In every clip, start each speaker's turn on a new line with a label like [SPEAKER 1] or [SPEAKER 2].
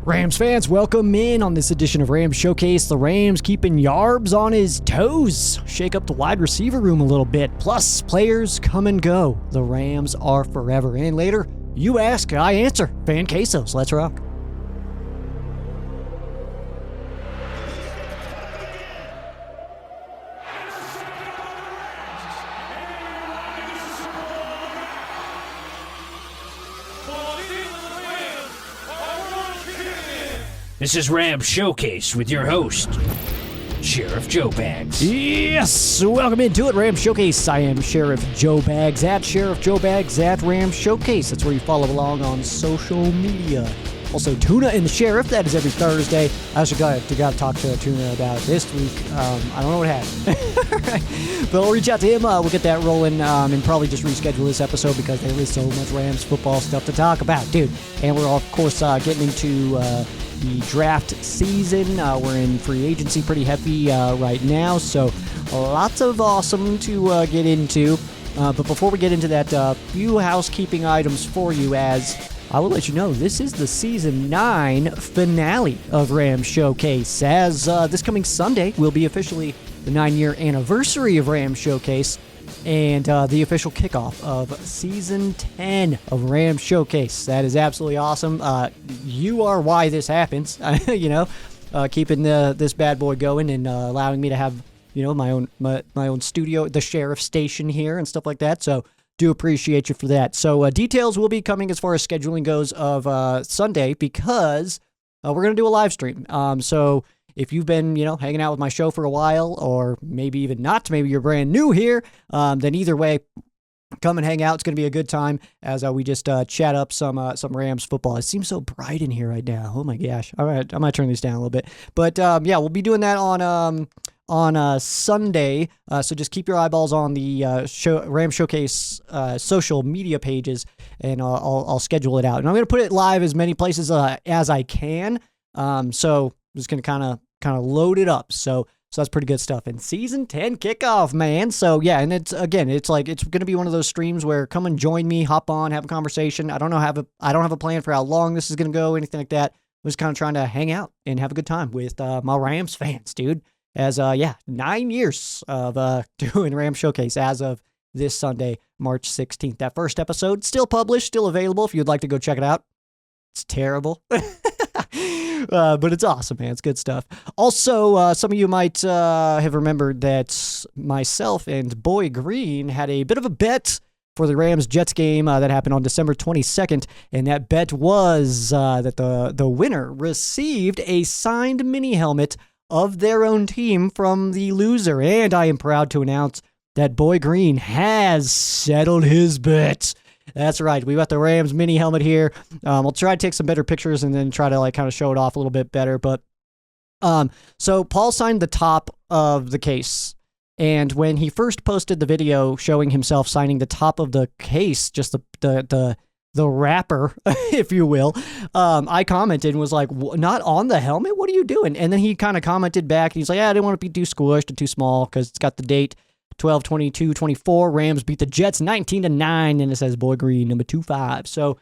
[SPEAKER 1] Rams fans, welcome in on this edition of Rams Showcase. The Rams keeping Yarbs on his toes. Shake up the wide receiver room a little bit. Plus, players come and go. The Rams are forever. And later, you ask, I answer. Fan Quesos, let's rock.
[SPEAKER 2] This is Rams Showcase with your host, Sheriff Joe Bags.
[SPEAKER 1] Yes, welcome into it, Rams Showcase. I am Sheriff Joe Bags at Sheriff Joe Bags at Rams Showcase. That's where you follow along on social media. Also, Tuna and the Sheriff, that is every Thursday. I also got to talk to Tuna about it this week. I don't know what happened. But we'll reach out to him. We'll get that rolling and probably just reschedule this episode because there is so much Rams football stuff to talk about, dude. And we're, of course, getting into the draft season. We're in free agency pretty heavy right now, so lots of awesome to get into. But before we get into that, few housekeeping items for you, as I will let you know, this is the Season 9 finale of Rams Showcase, as this coming Sunday will be officially the 9-year anniversary of Rams Showcase and the official kickoff of Season 10 of Rams Showcase. That is absolutely awesome. You are why this happens, keeping this bad boy going and allowing me to have, my own studio, the Sheriff Station here and stuff like that. So do appreciate you for that. So details will be coming as far as scheduling goes of Sunday, because we're going to do a live stream. So if you've been, hanging out with my show for a while, or maybe even not, maybe you're brand new here, then either way, come and hang out. It's going to be a good time as we just chat up some Rams football. It seems so bright in here right now. Oh my gosh. All right, I might turn these down a little bit. But we'll be doing that on Sunday. So just keep your eyeballs on the Rams Showcase social media pages, and I'll schedule it out. And I'm going to put it live as many places as I can. So I'm just going to kind of load it up. So that's pretty good stuff. And Season 10 kickoff, man. So yeah, and it's going to be one of those streams where come and join me, hop on, have a conversation. I don't have a plan for how long this is going to go, anything like that. I'm just kind of trying to hang out and have a good time with my Rams fans, dude. As 9 years of doing Rams Showcase as of this Sunday, March 16th. That first episode still published, still available if you'd like to go check it out. It's terrible. But it's awesome, man. It's good stuff. Also, some of you might have remembered that myself and Boy Green had a bit of a bet for the Rams-Jets game that happened on December 22nd, and that bet was that the winner received a signed mini helmet of their own team from the loser. And I am proud to announce that Boy Green has settled his bet. That's right. We got the Rams mini helmet here. I'll try to take some better pictures and then try to kind of show it off a little bit better. But so Paul signed the top of the case. And when he first posted the video showing himself signing the top of the case, just the wrapper, if you will, I commented and was like, not on the helmet? What are you doing? And then he kind of commented back. He's like, I didn't want to be too squished or too small because it's got the date 12/22/24. Rams beat the Jets 19-9, and it says Boy Green number 25. So,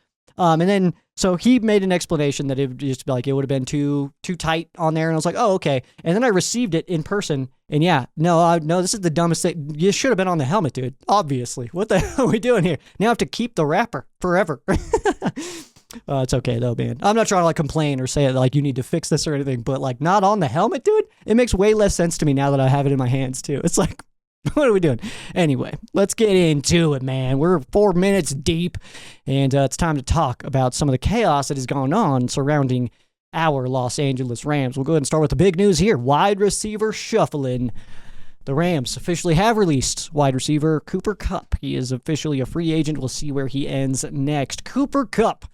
[SPEAKER 1] so he made an explanation that it would just be like, it would have been too tight on there. And I was like, oh, okay. And then I received it in person. And no, this is the dumbest thing. You should have been on the helmet, dude. Obviously. What the hell are we doing here? Now I have to keep the wrapper forever. It's okay though, man. I'm not trying to complain or say you need to fix this or anything, but not on the helmet, dude. It makes way less sense to me now that I have it in my hands too. It's like, what are we doing? Anyway, let's get into it, man. We're 4 minutes deep, and it's time to talk about some of the chaos that is going on surrounding our Los Angeles Rams. We'll go ahead and start with the big news here. Wide receiver shuffling. The Rams officially have released wide receiver Cooper Kupp. He is officially a free agent. We'll see where he ends next. Cooper Kupp,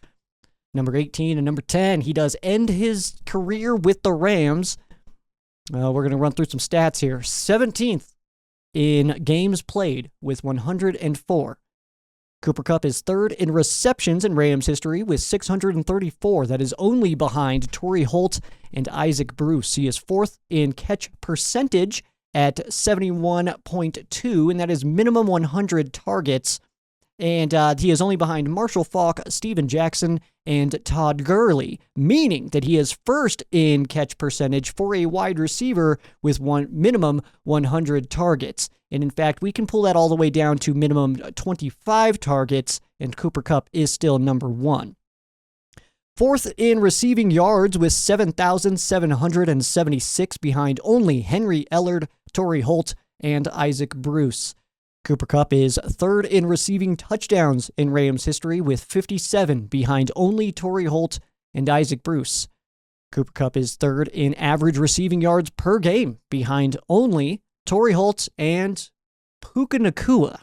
[SPEAKER 1] number 18 and number 10. He does end his career with the Rams. We're going to run through some stats here. 17th in games played with 104. Cooper Kupp is third in receptions in Rams history with 634. That is only behind Torrey Holt and Isaac Bruce. He is fourth in catch percentage at 71.2, and that is minimum 100 targets And he is only behind Marshall Faulk, Steven Jackson, and Todd Gurley, meaning that he is first in catch percentage for a wide receiver with minimum 100 targets. And in fact, we can pull that all the way down to minimum 25 targets, and Cooper Kupp is still number 1. Fourth in receiving yards with 7,776 behind only Henry Ellard, Torrey Holt, and Isaac Bruce. Cooper Kupp is third in receiving touchdowns in Rams history with 57 behind only Torrey Holt and Isaac Bruce. Cooper Kupp is third in average receiving yards per game behind only Torrey Holt and Puka Nacua.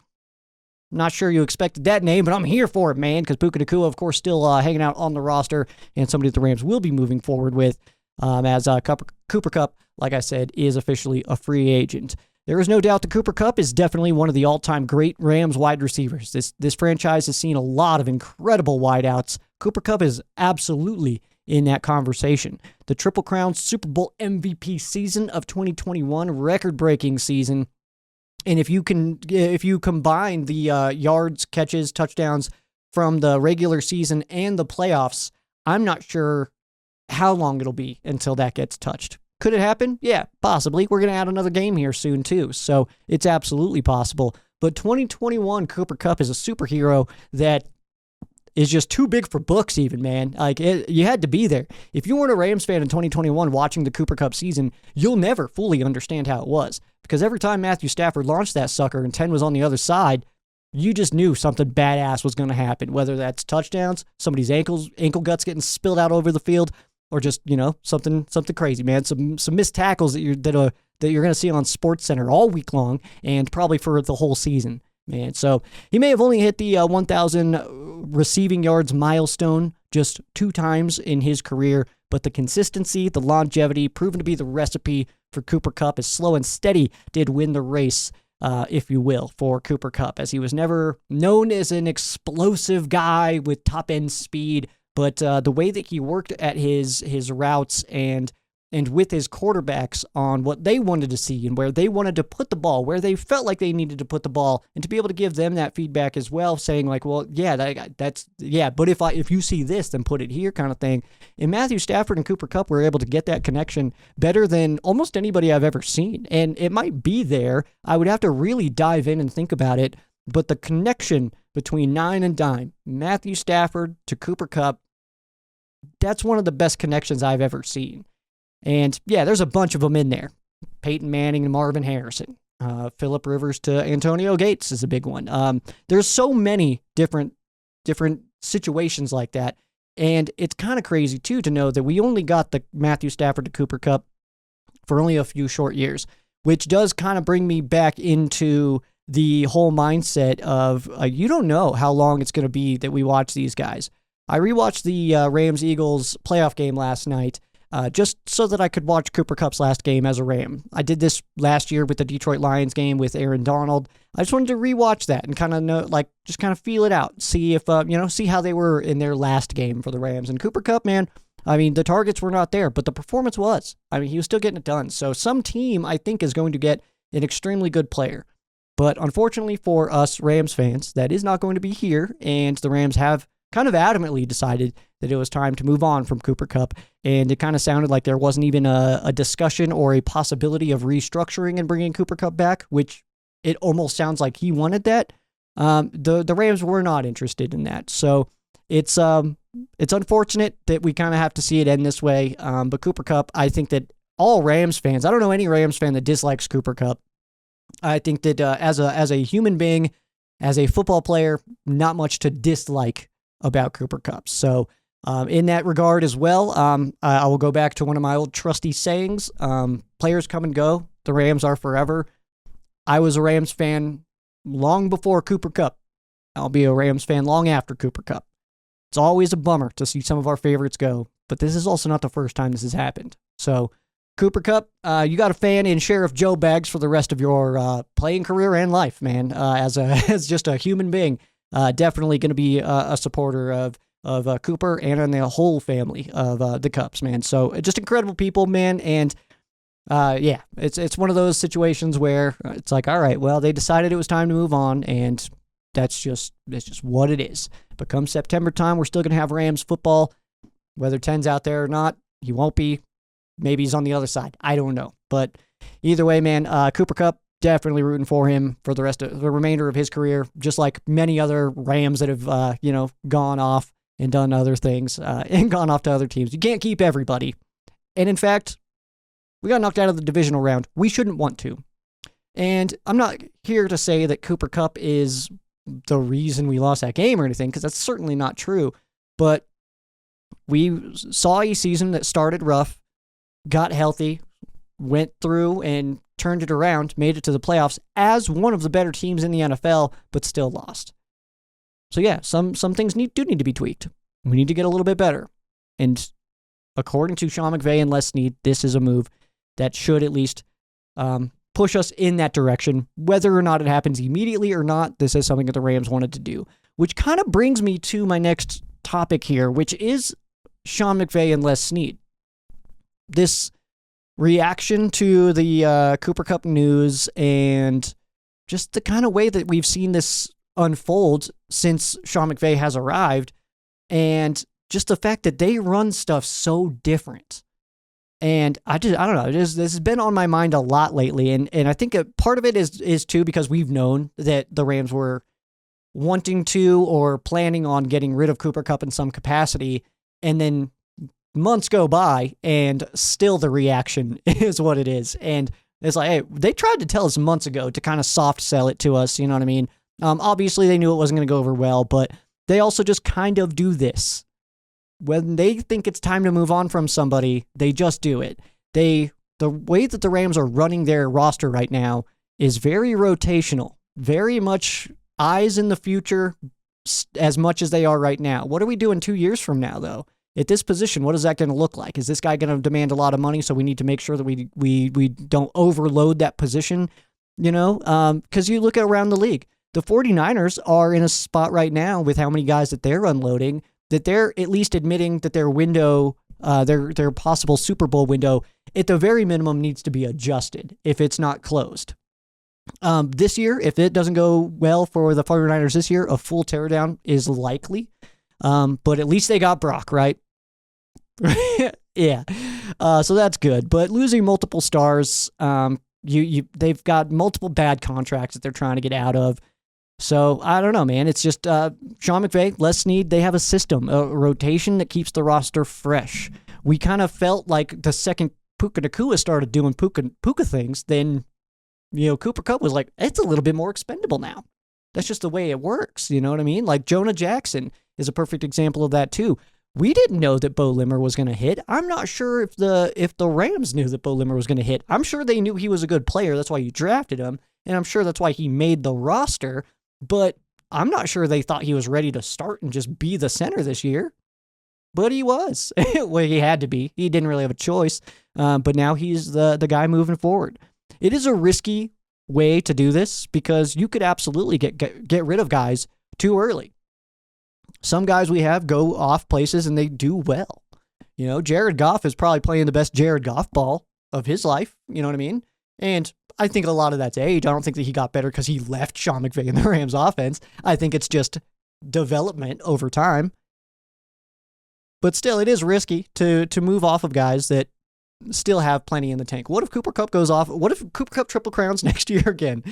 [SPEAKER 1] Not sure you expected that name, but I'm here for it, man, because Puka Nacua, of course, still hanging out on the roster and somebody that the Rams will be moving forward with as Cooper Kupp, like I said, is officially a free agent. There is no doubt that Cooper Kupp is definitely one of the all-time great Rams wide receivers. This franchise has seen a lot of incredible wideouts. Cooper Kupp is absolutely in that conversation. The Triple Crown Super Bowl MVP season of 2021, record-breaking season. And if you combine the yards, catches, touchdowns from the regular season and the playoffs, I'm not sure how long it'll be until that gets touched. Could it happen? Yeah, possibly. We're going to add another game here soon, too. So it's absolutely possible. But 2021 Cooper Kupp is a superhero that is just too big for books even, man. You had to be there. If you weren't a Rams fan in 2021 watching the Cooper Kupp season, you'll never fully understand how it was. Because every time Matthew Stafford launched that sucker and 10 was on the other side, you just knew something badass was going to happen. Whether that's touchdowns, somebody's ankle guts getting spilled out over the field, or just, something crazy, man. Some missed tackles that you're going to see on SportsCenter all week long and probably for the whole season, man. So he may have only hit the 1,000 receiving yards milestone just 2 times in his career, but the consistency, the longevity, proven to be the recipe for Cooper Kupp, is slow and steady did win the race, if you will, for Cooper Kupp, as he was never known as an explosive guy with top-end speed. But the way that he worked at his routes and with his quarterbacks on what they wanted to see and where they wanted to put the ball, where they felt like they needed to put the ball, and to be able to give them that feedback as well, saying like, well, yeah, but if you see this, then put it here, kind of thing. And Matthew Stafford and Cooper Kupp were able to get that connection better than almost anybody I've ever seen. And it might be there. I would have to really dive in and think about it. But the connection between Nine and Dime, Matthew Stafford to Cooper Kupp, that's one of the best connections I've ever seen. And yeah, there's a bunch of them in there. Peyton Manning and Marvin Harrison. Phillip Rivers to Antonio Gates is a big one. There's so many different situations like that. And it's kind of crazy, too, to know that we only got the Matthew Stafford to Cooper Kupp for only a few short years, which does kind of bring me back into the whole mindset of you don't know how long it's going to be that we watch these guys. I rewatched the Rams-Eagles playoff game last night just so that I could watch Cooper Kupp's last game as a Ram. I did this last year with the Detroit Lions game with Aaron Donald. I just wanted to rewatch that and kind of know, just kind of feel it out, see if see how they were in their last game for the Rams. And Cooper Kupp, man, I mean, the targets were not there, but the performance was. I mean, he was still getting it done. So some team, I think, is going to get an extremely good player. But unfortunately for us Rams fans, that is not going to be here, and the Rams have kind of adamantly decided that it was time to move on from Cooper Kupp, and it kind of sounded like there wasn't even a discussion or a possibility of restructuring and bringing Cooper Kupp back, which it almost sounds like he wanted that. The Rams were not interested in that, so it's unfortunate that we kind of have to see it end this way. But Cooper Kupp, I think that all Rams fans, I don't know any Rams fan that dislikes Cooper Kupp. I think that as a human being, as a football player, not much to dislike about Cooper Kupp. So in that regard as well, I will go back to one of my old trusty sayings. Players come and go. The Rams are forever. I was a Rams fan long before Cooper Kupp. I'll be a Rams fan long after Cooper Kupp. It's always a bummer to see some of our favorites go, but this is also not the first time this has happened. So Cooper Kupp, you got a fan in Sheriff Joe Bags for the rest of your playing career and life, man. As just a human being, definitely going to be a supporter of Cooper and the whole family of the Kupps, man. So just incredible people, man. And yeah, it's one of those situations where it's like, all right, well, they decided it was time to move on, and That's just what it is. But come September time, we're still going to have Rams football. Whether Ten's out there or not, he won't be. Maybe he's on the other side. I don't know. But either way, man, Cooper Kupp, definitely rooting for him for the rest of the remainder of his career, just like many other Rams that have, gone off and done other things and gone off to other teams. You can't keep everybody. And in fact, we got knocked out of the divisional round. We shouldn't want to. And I'm not here to say that Cooper Kupp is the reason we lost that game or anything, because that's certainly not true. But we saw a season that started rough, got healthy, went through and turned it around, made it to the playoffs as one of the better teams in the NFL, but still lost. So yeah, some things do need to be tweaked. We need to get a little bit better. And according to Sean McVay and Les Snead, this is a move that should at least push us in that direction. Whether or not it happens immediately or not, this is something that the Rams wanted to do. Which kind of brings me to my next topic here, which is Sean McVay and Les Snead. This reaction to the Cooper Kupp news and just the kind of way that we've seen this unfold since Sean McVay has arrived, and just the fact that they run stuff so different. And I don't know, this has been on my mind a lot lately, and I think a part of it is too because we've known that the Rams were wanting to or planning on getting rid of Cooper Kupp in some capacity, and then months go by and still the reaction is what it is. And it's like, hey, they tried to tell us months ago to kind of soft sell it to us, you know what I mean? Obviously they knew it wasn't going to go over well, but they also just kind of do this. When they think it's time to move on from somebody, they just do it. The way that the Rams are running their roster right now is very rotational, very much eyes in the future as much as they are right now. What are we doing 2 years from now, though? At this position, what is that going to look like? Is this guy going to demand a lot of money, so we need to make sure that we don't overload that position, because you look around the league. The 49ers are in a spot right now with how many guys that they're unloading that they're at least admitting that their window, their possible Super Bowl window, at the very minimum needs to be adjusted if it's not closed. This year, if it doesn't go well for the 49ers this year, a full teardown is likely. But at least they got Brock, right? Yeah. So that's good. But losing multiple stars, they've got multiple bad contracts that they're trying to get out of. So I don't know, man. It's just Sean McVay, Les Snead, they have a system, a rotation that keeps the roster fresh. We kind of felt like the second Puka Nacua started doing Puka things, then Cooper Kupp was like, it's a little bit more expendable now. That's just the way it works. You know what I mean? Like Jonah Jackson is a perfect example of that too. We didn't know that Bo Limmer was going to hit. I'm not sure if the Rams knew that Bo Limmer was going to hit. I'm sure they knew he was a good player. That's why you drafted him. And I'm sure that's why he made the roster. But I'm not sure they thought he was ready to start and just be the center this year. But he was. Well, he had to be. He didn't really have a choice. But now he's the guy moving forward. It is a risky way to do this because you could absolutely get rid of guys too early. Some guys we have go off places and they do well. Jared Goff is probably playing the best Jared Goff ball of his life. You know what I mean? And I think a lot of that's age. I don't think that he got better because he left Sean McVay in the Rams offense. I think it's just development over time. But still, it is risky to move off of guys that still have plenty in the tank. What if Cooper Kupp goes off? What if Cooper Kupp triple crowns next year again?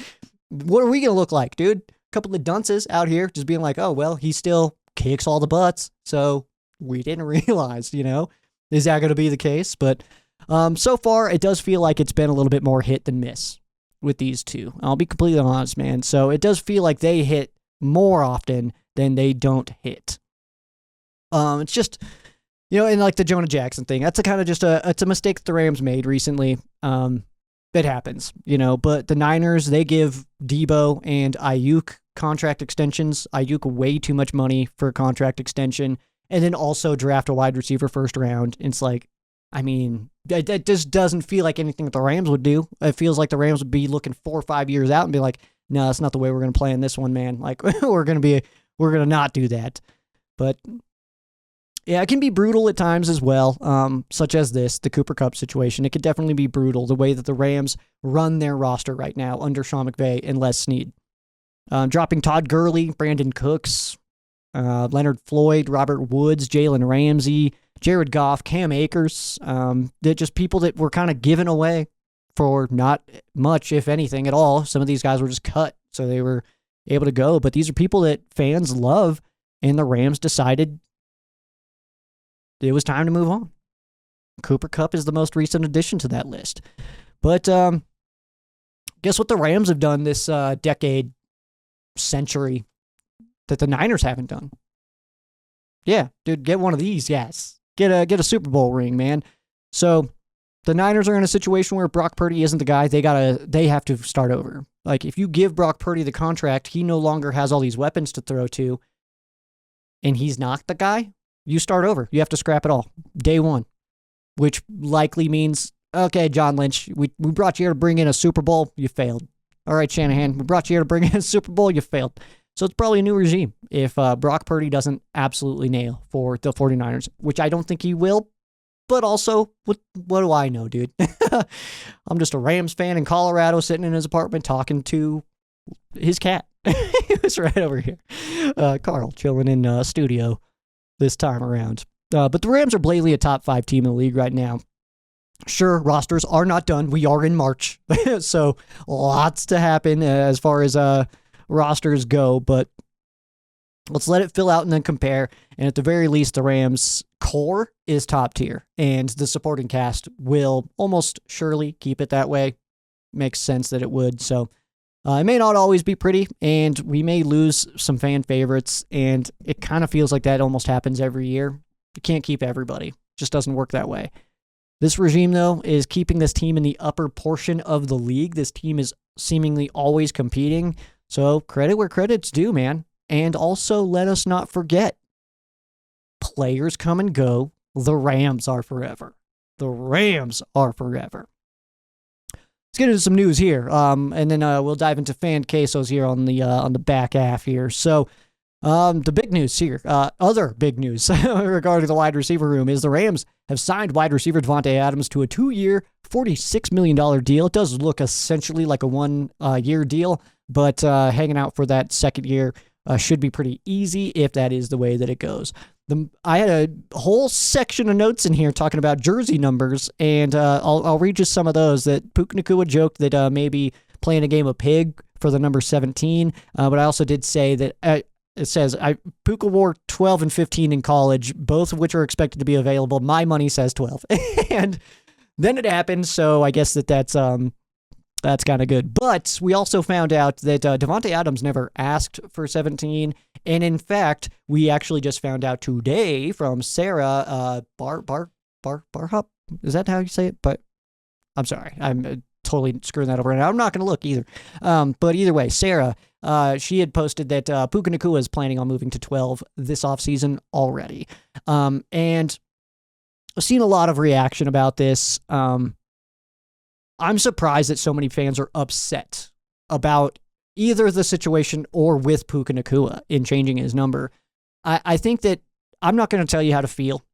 [SPEAKER 1] What are we going to look like, dude? A couple of dunces out here just being like, oh, well, he still kicks all the butts. So we didn't realize, is that going to be the case? But so far, it does feel like it's been a little bit more hit than miss with these two. I'll be completely honest, man. So it does feel like they hit more often than they don't hit. It's just, and like the Jonah Jackson thing, that's a kind of just it's a mistake that the Rams made recently. It happens, but the Niners, they give Debo and Ayuk contract extensions. Ayuk way too much money for a contract extension, and then also draft a wide receiver first round. It's like, I mean, that just doesn't feel like anything that the Rams would do. It feels like the Rams would be looking 4 or 5 years out and be like, no, that's not the way we're going to play in this one, man. Like, we're going to not do that. But yeah, it can be brutal at times as well, such as the Cooper Kupp situation. It could definitely be brutal, the way that the Rams run their roster right now under Sean McVay and Les Snead. Dropping Todd Gurley, Brandon Cooks, Leonard Floyd, Robert Woods, Jalen Ramsey, Jared Goff, Cam Akers. They're just people that were kind of given away for not much, if anything, at all. Some of these guys were just cut, so they were able to go. But these are people that fans love, and the Rams decided it was time to move on. Cooper Kupp is the most recent addition to that list. But guess what the Rams have done this decade, century, that the Niners haven't done? Yeah, dude, get one of these, yes. Get a Super Bowl ring, man. So the Niners are in a situation where Brock Purdy isn't the guy. They have to start over. Like, if you give Brock Purdy the contract, he no longer has all these weapons to throw to, and he's not the guy, you start over. You have to scrap it all. Day one. Which likely means, okay, John Lynch, we brought you here to bring in a Super Bowl. You failed. All right, Shanahan, we brought you here to bring in a Super Bowl. You failed. So it's probably a new regime if Brock Purdy doesn't absolutely nail for the 49ers, which I don't think he will. But also, what do I know, dude? I'm just a Rams fan in Colorado sitting in his apartment talking to his cat. He was right over here. Carl, chilling in studio this time around. But the Rams are blatantly a top 5 team in the league right now. Sure, rosters are not done. We are in March. So lots to happen as far as rosters go. But let's let it fill out and then compare. And at the very least, the Rams core is top tier. And the supporting cast will almost surely keep it that way. Makes sense that it would. So it may not always be pretty, and we may lose some fan favorites. And it kind of feels like that almost happens every year. You can't keep everybody. It just doesn't work that way. This regime, though, is keeping this team in the upper portion of the league. This team is seemingly always competing. So credit where credit's due, man. And also, let us not forget, players come and go. The Rams are forever. The Rams are forever. Let's get into some news here, and then we'll dive into fan quesos here on the back half here. So, the big news here, other big news regarding the wide receiver room is the Rams have signed wide receiver Davante Adams to a 2-year, $46 million deal. It does look essentially like a 1-year deal, but hanging out for that second year should be pretty easy if that is the way that it goes. I had a whole section of notes in here talking about jersey numbers, and I'll read just some of those. That Puka Nacua joked that maybe playing a game of pig for the number 17, but I also did say that it says Puka wore 12 and 15 in college, both of which are expected to be available. My money says 12, and then it happened. So I guess that's kind of good. But we also found out that Davante Adams never asked for 17. And in fact, we actually just found out today from Sarah Barhup. Is that how you say it? But I'm sorry. I'm totally screwing that over. And I'm not going to look either. But either way, Sarah, she had posted that Puka Nacua is planning on moving to 12 this offseason already. And I've seen a lot of reaction about this. I'm surprised that so many fans are upset about either the situation or with Puka Nacua in changing his number. I think that I'm not going to tell you how to feel.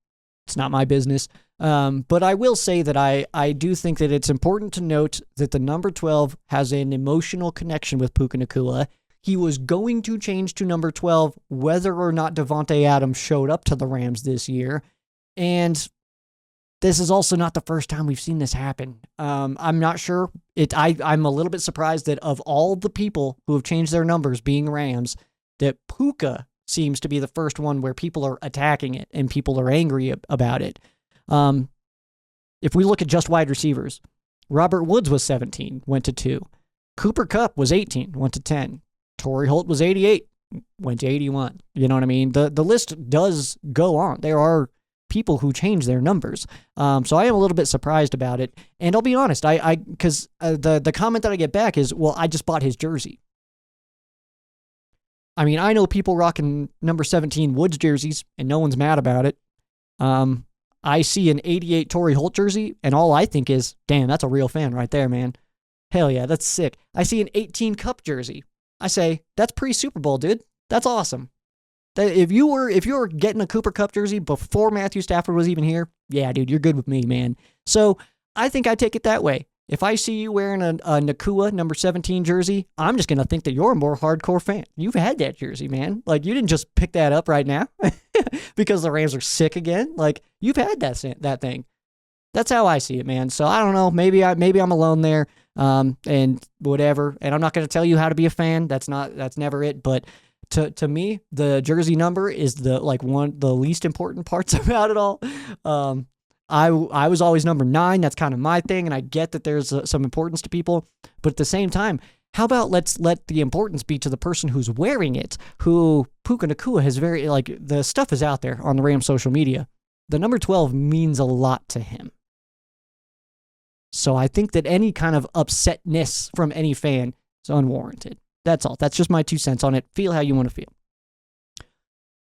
[SPEAKER 1] It's not my business. But I will say that I do think that it's important to note that the number 12 has an emotional connection with Puka Nacua. He was going to change to number 12 whether or not Davante Adams showed up to the Rams this year. And this is also not the first time we've seen this happen. I'm not sure. I'm a little bit surprised that of all the people who have changed their numbers being Rams, that Puka seems to be the first one where people are attacking it and people are angry about it. If we look at just wide receivers, Robert Woods was 17, went to 2. Cooper Kupp was 18, went to 10. Torrey Holt was 88, went to 81. You know what I mean? The list does go on. There are people who change their numbers. So I am a little bit surprised about it. And I'll be honest, because the comment that I get back is, well, I just bought his jersey. I mean, I know people rocking number 17 Woods jerseys, and no one's mad about it. I see an 88 Torrey Holt jersey, and all I think is, damn, that's a real fan right there, man. Hell yeah, that's sick. I see an 18 Kupp jersey. I say, that's pre-Super Bowl, dude. That's awesome. If you were getting a Cooper Kupp jersey before Matthew Stafford was even here, yeah, dude, you're good with me, man. So I think I take it that way. If I see you wearing a Nakua number 17 jersey, I'm just going to think that you're a more hardcore fan. You've had that jersey, man. Like, you didn't just pick that up right now because the Rams are sick again. Like, you've had that thing. That's how I see it, man. So I don't know. Maybe I'm alone there, and whatever. And I'm not going to tell you how to be a fan. That's never it. But to me, the jersey number is the least important parts about it all. I was always number 9. That's kind of my thing, and I get that there's some importance to people. But at the same time, how about let's let the importance be to the person who's wearing it, who Puka Nacua has the stuff is out there on the Rams social media. The number 12 means a lot to him. So I think that any kind of upsetness from any fan is unwarranted. That's all. That's just my 2 cents on it. Feel how you want to feel.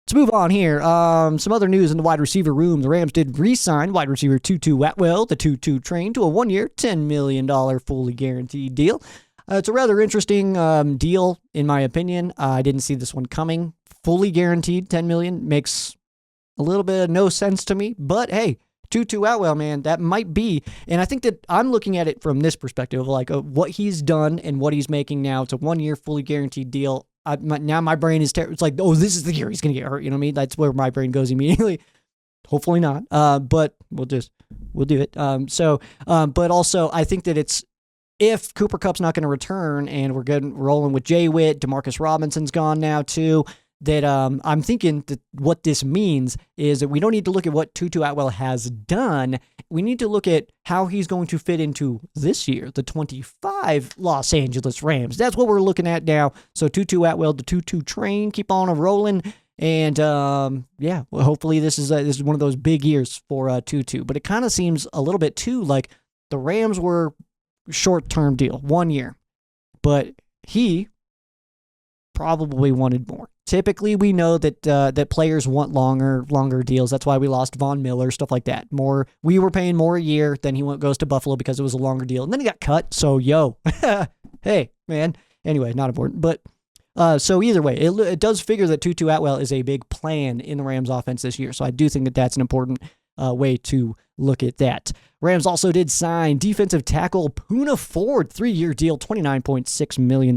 [SPEAKER 1] Let's move on here. Some other news in the wide receiver room. The Rams did re-sign wide receiver Tutu Atwell, the 2-2 train, to a 1-year, $10 million fully guaranteed deal. It's a rather interesting deal, in my opinion. I didn't see this one coming. Fully guaranteed, $10 million makes a little bit of no sense to me. But hey, Tutu Atwell, man, that might be. And I think that I'm looking at it from this perspective, like what he's done and what he's making now. It's a 1-year fully guaranteed deal. Now my brain is it's like, oh, this is the year he's going to get hurt. You know what I mean? That's where my brain goes immediately. Hopefully not. But we'll do it. But also I think that if Cooper Kupp's not going to return and we're rolling with Jay Witt, Demarcus Robinson's gone now too, that I'm thinking that what this means is that we don't need to look at what Tutu Atwell has done. We need to look at how he's going to fit into this year, the 25 Los Angeles Rams. That's what we're looking at now. So Tutu Atwell, the 2-2 train, keep on rolling. And hopefully this is one of those big years for Tutu. But it kind of seems a little bit too like the Rams were short-term deal, 1 year. But he probably wanted more. Typically, we know that players want longer deals. That's why we lost Von Miller, stuff like that. We were paying more a year. Then he goes to Buffalo because it was a longer deal, and then he got cut. So hey man. Anyway, not important. But so either way, it does figure that Tutu Atwell is a big plan in the Rams offense this year. So I do think that that's an important way to look at that. Rams also did sign defensive tackle Poona Ford, 3-year deal, $29.6 million.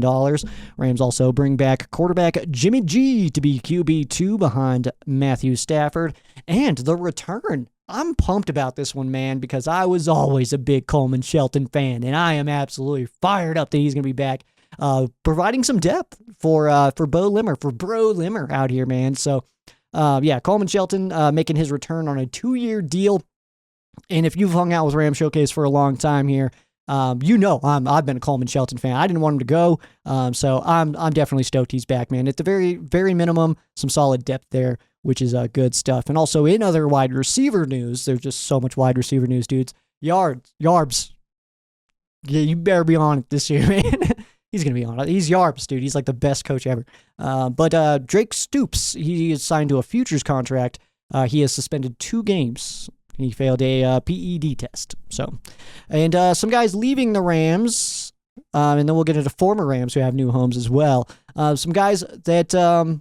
[SPEAKER 1] Rams also bring back quarterback Jimmy G to be QB2 behind Matthew Stafford. And the return. I'm pumped about this one, man, because I was always a big Coleman Shelton fan, and I am absolutely fired up that he's going to be back, providing some depth for Bro Limmer out here, man. So, Coleman Shelton making his return on a 2-year deal. And if you've hung out with Ram Showcase for a long time here, I've been a Coleman Shelton fan. I didn't want him to go, so I'm definitely stoked he's back, man. At the very, very minimum, some solid depth there, which is good stuff. And also in other wide receiver news, there's just so much wide receiver news, dudes. Yarbs. Yeah, you better be on it this year, man. He's going to be on it. He's Yarbs, dude. He's like the best coach ever. But Drake Stoops, he is signed to a futures contract. He has suspended 2 games. He failed a PED test. So, and some guys leaving the Rams, and then we'll get into former Rams who have new homes as well. Some guys that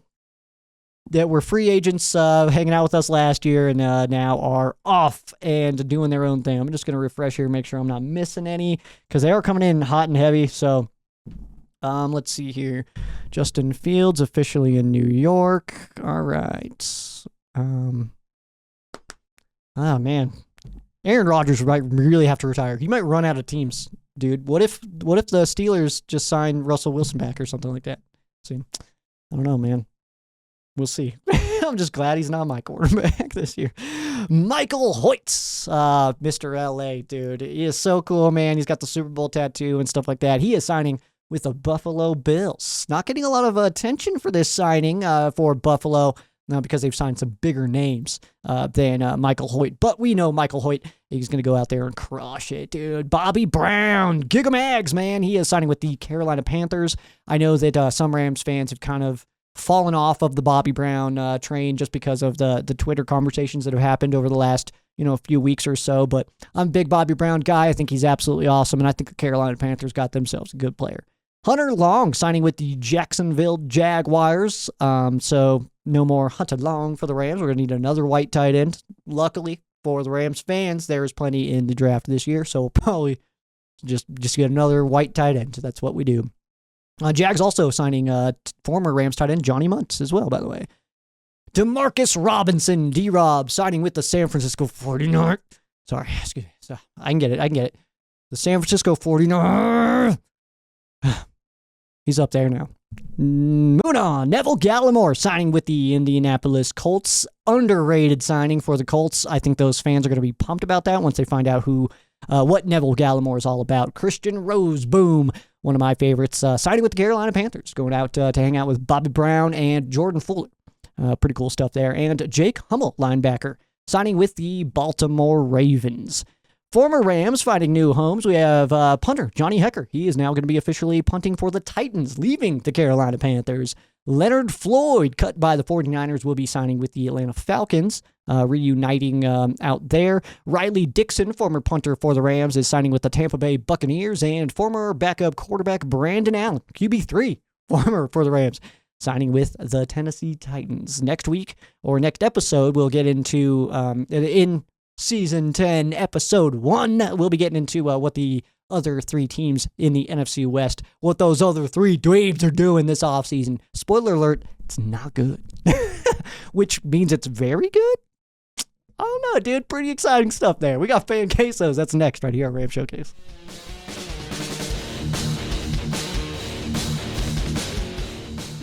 [SPEAKER 1] were free agents hanging out with us last year and now are off and doing their own thing. I'm just going to refresh here, make sure I'm not missing any, because they are coming in hot and heavy. So, let's see here. Justin Fields officially in New York. All right. Oh, man. Aaron Rodgers might really have to retire. He might run out of teams, dude. What if the Steelers just sign Russell Wilson back or something like that? See, I don't know, man. We'll see. I'm just glad he's not my quarterback this year. Michael Hoyts, Mr. LA, dude. He is so cool, man. He's got the Super Bowl tattoo and stuff like that. He is signing with the Buffalo Bills. Not getting a lot of attention for this signing for Buffalo. Now, because they've signed some bigger names than Michael Hoyt. But we know Michael Hoyt, he's going to go out there and crush it, dude. Bobby Brown, Giga Mags, man. He is signing with the Carolina Panthers. I know that some Rams fans have kind of fallen off of the Bobby Brown train just because of the Twitter conversations that have happened over the last few weeks or so. But I'm a big Bobby Brown guy. I think he's absolutely awesome, and I think the Carolina Panthers got themselves a good player. Hunter Long signing with the Jacksonville Jaguars. So no more Hunter Long for the Rams. We're going to need another white tight end. Luckily for the Rams fans, there is plenty in the draft this year, so we'll probably Just get another white tight end. That's what we do. Jags also signing former Rams tight end Johnny Muntz as well, by the way. Demarcus Robinson, D-Rob, signing with the San Francisco 49ers. Sorry, excuse me. I can get it. The San Francisco 49ers. He's up there now. Moving on. Neville Gallimore signing with the Indianapolis Colts. Underrated signing for the Colts. I think those fans are going to be pumped about that once they find out what Neville Gallimore is all about. Christian Roseboom, one of my favorites, signing with the Carolina Panthers, going out to hang out with Bobby Brown and Jordan Fuller. Pretty cool stuff there. And Jake Hummel, linebacker, signing with the Baltimore Ravens. Former Rams finding new homes. We have punter Johnny Hecker. He is now going to be officially punting for the Titans, leaving the Carolina Panthers. Leonard Floyd, cut by the 49ers, will be signing with the Atlanta Falcons, reuniting out there. Riley Dixon, former punter for the Rams, is signing with the Tampa Bay Buccaneers. And former backup quarterback Brandon Allen, QB3, former for the Rams, signing with the Tennessee Titans. Next week, or next episode, we'll get into, in Season 10, Episode 1, we'll be getting into what the other three teams in the NFC West, what those other three dweebs are doing this offseason. Spoiler alert, it's not good. Which means it's very good? I don't know, dude. Pretty exciting stuff there. We got Fan Quesos. That's next right here on Ram Showcase.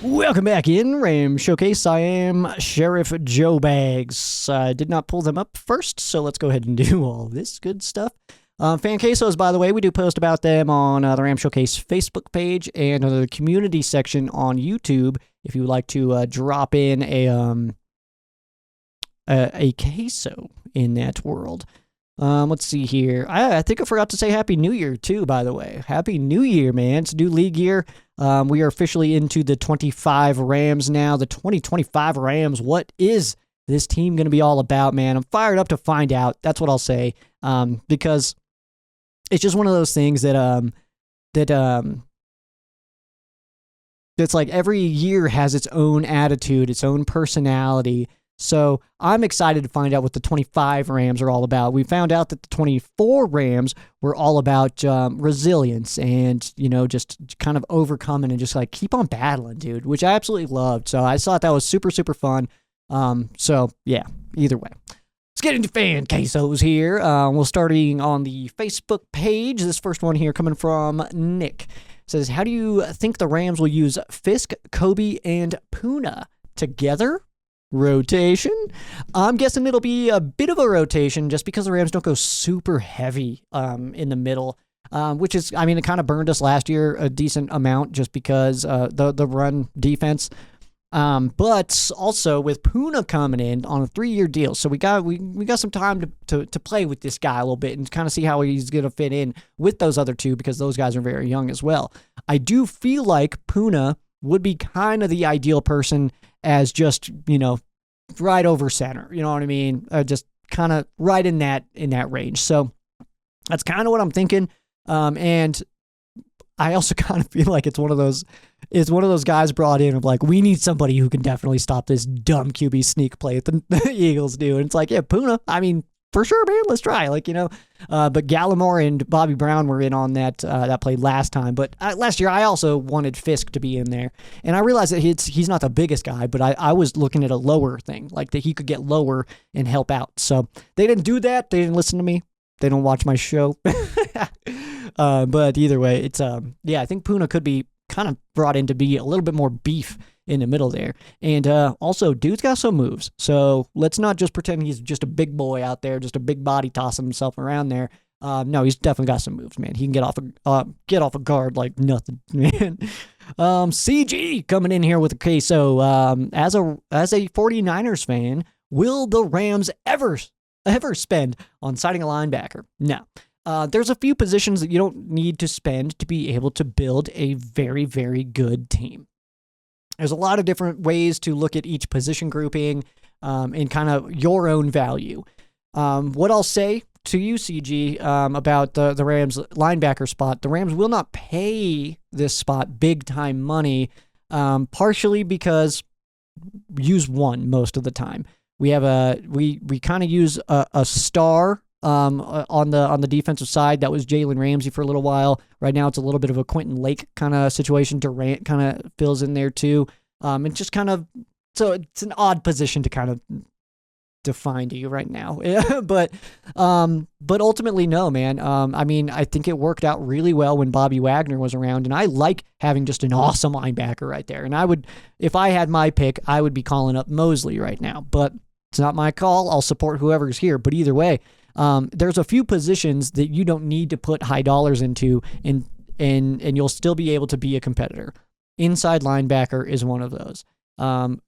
[SPEAKER 1] Welcome back in Ram Showcase. I am Sheriff Joe Bags. I did not pull them up first, so let's go ahead and do all this good stuff. Fan Quesos, by the way, we do post about them on the Ram Showcase Facebook page and the community section on YouTube. If you would like to drop in a queso in that world. Let's see here. I think I forgot to say Happy New Year, too, by the way. Happy New Year, man. It's a new league year. We are officially into the 25 Rams now. The 2025 Rams. What is this team going to be all about, man? I'm fired up to find out. That's what I'll say. Because it's just one of those things that it's like every year has its own attitude, its own personality. So I'm excited to find out what the 25 Rams are all about. We found out that the 24 Rams were all about resilience and, just kind of overcoming and just like keep on battling, dude, which I absolutely loved. So I thought that was super, super fun. So yeah, either way. Let's get into Fan Quesos here. We'll starting on the Facebook page. This first one here coming from Nick. Says, how do you think the Rams will use Fisk, Kobe, and Puna together? Rotation? I'm guessing it'll be a bit of a rotation just because the Rams don't go super heavy in the middle, which is, it kind of burned us last year a decent amount just because the run defense. But also with Puna coming in on a 3-year deal, so we got some time to play with this guy a little bit and kind of see how he's going to fit in with those other two because those guys are very young as well. I do feel like Puna would be kind of the ideal person as just, right over center, you know what I mean? Just kind of right in that range. So that's kind of what I'm thinking. And I also kind of feel like it's one of those guys brought in of like, we need somebody who can definitely stop this dumb QB sneak play that the Eagles do. And it's like, yeah, Puna, for sure, man, let's try. But Gallimore and Bobby Brown were in on that play last time. But last year, I also wanted Fisk to be in there. And I realized that he's not the biggest guy, but I was looking at a lower thing, like that he could get lower and help out. So they didn't do that. They didn't listen to me. They don't watch my show. But either way, it's I think Puna could be kind of brought in to be a little bit more beef in the middle there. And also, dude's got some moves. So let's not just pretend he's just a big boy out there, just a big body tossing himself around there. No, he's definitely got some moves, man. He can get off a guard like nothing, man. CG coming in here with a queso. As a 49ers fan, will the Rams ever spend on signing a linebacker? No. There's a few positions that you don't need to spend to be able to build a very, very good team. There's a lot of different ways to look at each position grouping and kind of your own value. What I'll say to you, CG, about the Rams linebacker spot, the Rams will not pay this spot big-time money, partially because use one most of the time. We have we kind of use a star on the defensive side. That was Jalen Ramsey for a little while. Right now, it's a little bit of a Quentin Lake kind of situation. Durant kind of fills in there too. And just kind of, so it's an odd position to kind of define to you right now. but ultimately, no, man. I mean, I think it worked out really well when Bobby Wagner was around, and I like having just an awesome linebacker right there. And I would, if I had my pick, I would be calling up Mosley right now, but it's not my call. I'll support whoever's here. But either way, there's a few positions that you don't need to put high dollars into, and you'll still be able to be a competitor. Inside linebacker is one of those.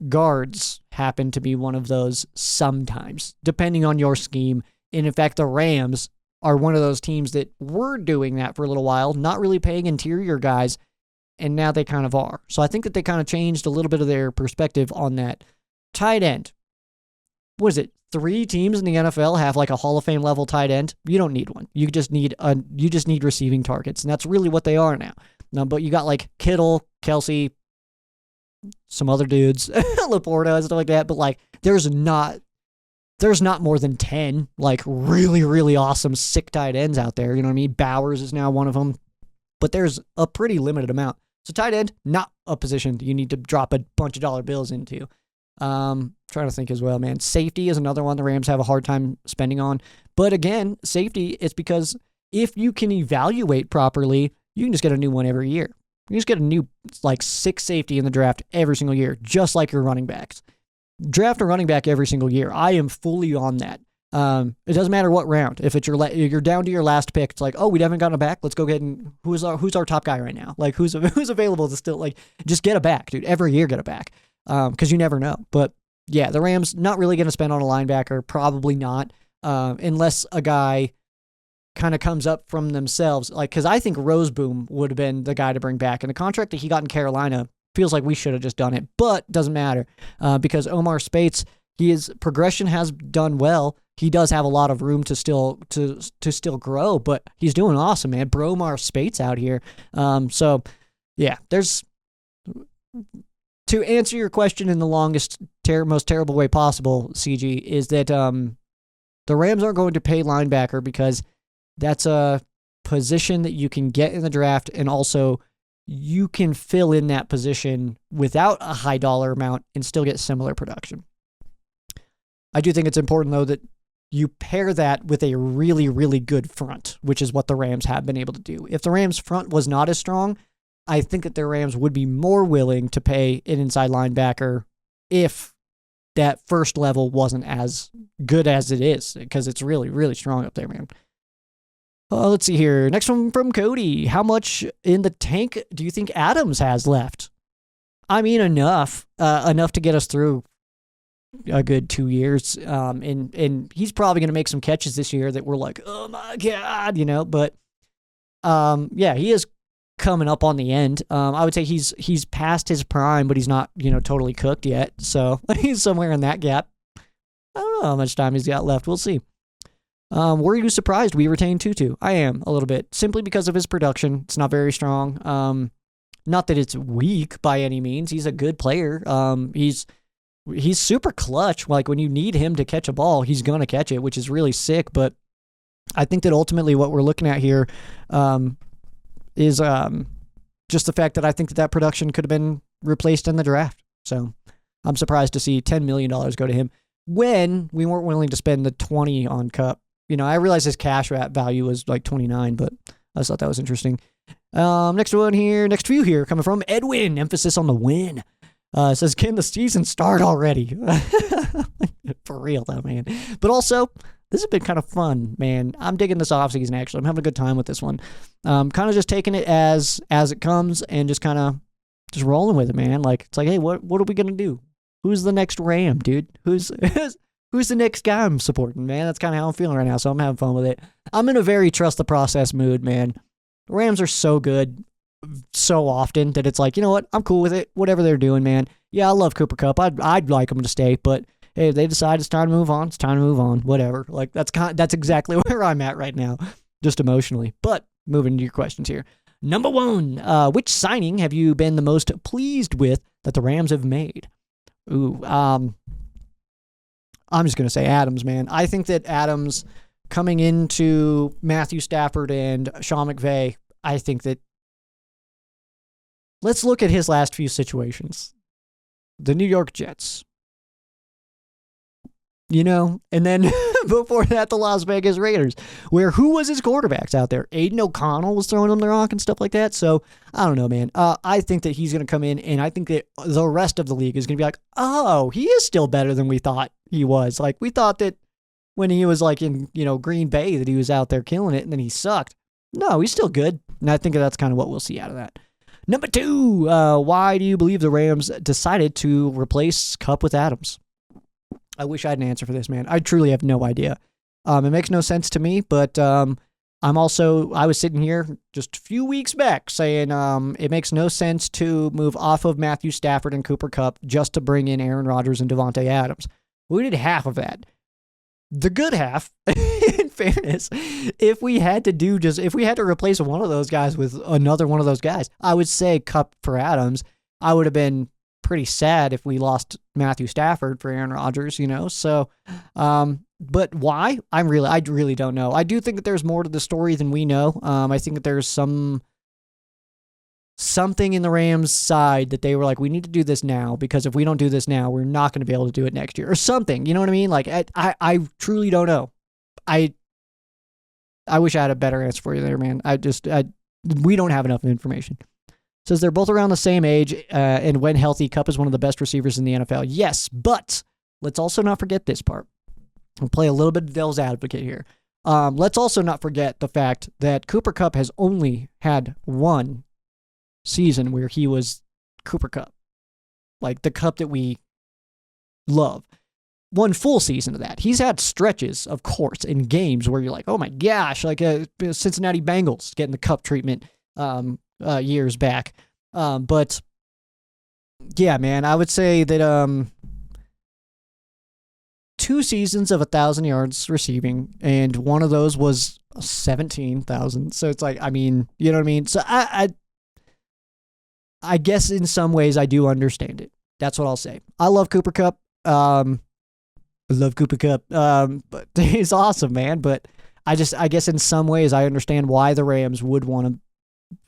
[SPEAKER 1] Guards happen to be one of those sometimes, depending on your scheme. And in fact, the Rams are one of those teams that were doing that for a little while, not really paying interior guys, and now they kind of are. So I think that they kind of changed a little bit of their perspective on that. Tight end. What is it? 3 teams in the NFL have like a Hall of Fame level tight end. You don't need one. You just need receiving targets, and that's really what they are now. But you got like Kittle, Kelsey, some other dudes, Laporta and stuff like that. But like, there's not more than 10 like really, really awesome sick tight ends out there. You know what I mean? Bowers is now one of them, but there's a pretty limited amount. So tight end, not a position that you need to drop a bunch of dollar bills into. Trying to think as well, man. Safety is another one the Rams have a hard time spending on. But again, safety, it's because if you can evaluate properly, you can just get a new one every year. You just get a new, like, 6 safety in the draft every single year, just like your running backs. Draft a running back every single year. I am fully on that. It doesn't matter what round. If it's you're down to your last pick, it's like, oh, we haven't gotten a back. Let's go get who's our top guy right now? Like, who's available to still, like, just get a back, dude. Every year get a back. Because you never know. But yeah, the Rams not really going to spend on a linebacker. Probably not, unless a guy kind of comes up from themselves. Like, because I think Roseboom would have been the guy to bring back. And the contract that he got in Carolina feels like we should have just done it, but doesn't matter because Omar Spates, his progression has done well. He does have a lot of room to still grow, but he's doing awesome, man. Bromar Spates out here. So yeah, there's. To answer your question in the longest, most terrible way possible, CG, is that the Rams aren't going to pay linebacker because that's a position that you can get in the draft, and also you can fill in that position without a high dollar amount and still get similar production. I do think it's important, though, that you pair that with a really, really good front, which is what the Rams have been able to do. If the Rams' front was not as strong, I think that the Rams would be more willing to pay an inside linebacker if that first level wasn't as good as it is, because it's really, really strong up there, man. Let's see here. Next one from Cody. How much in the tank do you think Adams has left? I mean, enough to get us through a good 2 years. And he's probably going to make some catches this year that we're like, oh my God, but yeah, he is coming up on the end. I would say he's past his prime, but he's not, totally cooked yet. So he's somewhere in that gap. I don't know how much time he's got left. We'll see. Were you surprised we retained Tutu? I am a little bit, simply because of his production. It's not very strong. Not that it's weak by any means. He's a good player. He's super clutch. Like, when you need him to catch a ball, he's gonna catch it, which is really sick. But I think that ultimately what we're looking at here, is just the fact that I think that production could have been replaced in the draft. So I'm surprised to see $10 million go to him when we weren't willing to spend the 20 on Kupp. I realize his cash value was like 29, but I just thought that was interesting. Next few here coming from Edwin, emphasis on the win. It says, can the season start already? For real though, man. But also, this has been kind of fun, man. I'm digging this offseason, actually. I'm having a good time with this one. Kind of just taking it as it comes and just kind of just rolling with it, man. Like, it's like, hey, what are we going to do? Who's the next Ram, dude? Who's the next guy I'm supporting, man? That's kind of how I'm feeling right now, so I'm having fun with it. I'm in a very trust the process mood, man. The Rams are so good so often that it's like, you know what? I'm cool with it. Whatever they're doing, man. Yeah, I love Cooper Kupp. I'd like them to stay, but hey, if they decide it's time to move on, it's time to move on. Whatever. Like, that's exactly where I'm at right now, just emotionally. But moving to your questions here. Number 1, which signing have you been the most pleased with that the Rams have made? Ooh, I'm just gonna say Adams, man. I think that Adams coming into Matthew Stafford and Sean McVay, I think that let's look at his last few situations. The New York Jets. And then before that, the Las Vegas Raiders, where who was his quarterbacks out there? Aiden O'Connell was throwing him the rock and stuff like that. So I don't know, man. I think that he's going to come in, and I think that the rest of the league is going to be like, oh, he is still better than we thought he was. Like, we thought that when he was like in, Green Bay, that he was out there killing it, and then he sucked. No, he's still good. And I think that's kind of what we'll see out of that. Number 2, why do you believe the Rams decided to replace Kupp with Adams? I wish I had an answer for this, man. I truly have no idea. It makes no sense to me, but I was sitting here just a few weeks back saying it makes no sense to move off of Matthew Stafford and Cooper Kupp just to bring in Aaron Rodgers and Davante Adams. We did half of that. The good half, in fairness, if we had to replace one of those guys with another one of those guys, I would say Kupp for Adams. I would have been pretty sad if we lost Matthew Stafford for Aaron Rodgers, So, but why? I really don't know. I do think that there's more to the story than we know. I think that there's something in the Rams side that they were like, we need to do this now, because if we don't do this now, we're not going to be able to do it next year or something. You know what I mean? Like, I truly don't know. I wish I had a better answer for you there, man. We don't have enough information. Says they're both around the same age, and when healthy, Kupp is one of the best receivers in the NFL. Yes, but let's also not forget this part. We'll play a little bit of devil's advocate here. Let's also not forget the fact that Cooper Kupp has only had one season where he was Cooper Kupp, like the Kupp that we love. One full season of that. He's had stretches, of course, in games where you're like, oh my gosh, like Cincinnati Bengals getting the Kupp treatment years back. But yeah, man, I would say that 2 seasons of 1,000 yards receiving, and one of those was 17,000. So it's like, I mean, you know what I mean? So I guess in some ways I do understand it. That's what I'll say. I love Cooper Kupp. But he's awesome, man. But I guess in some ways I understand why the Rams would want to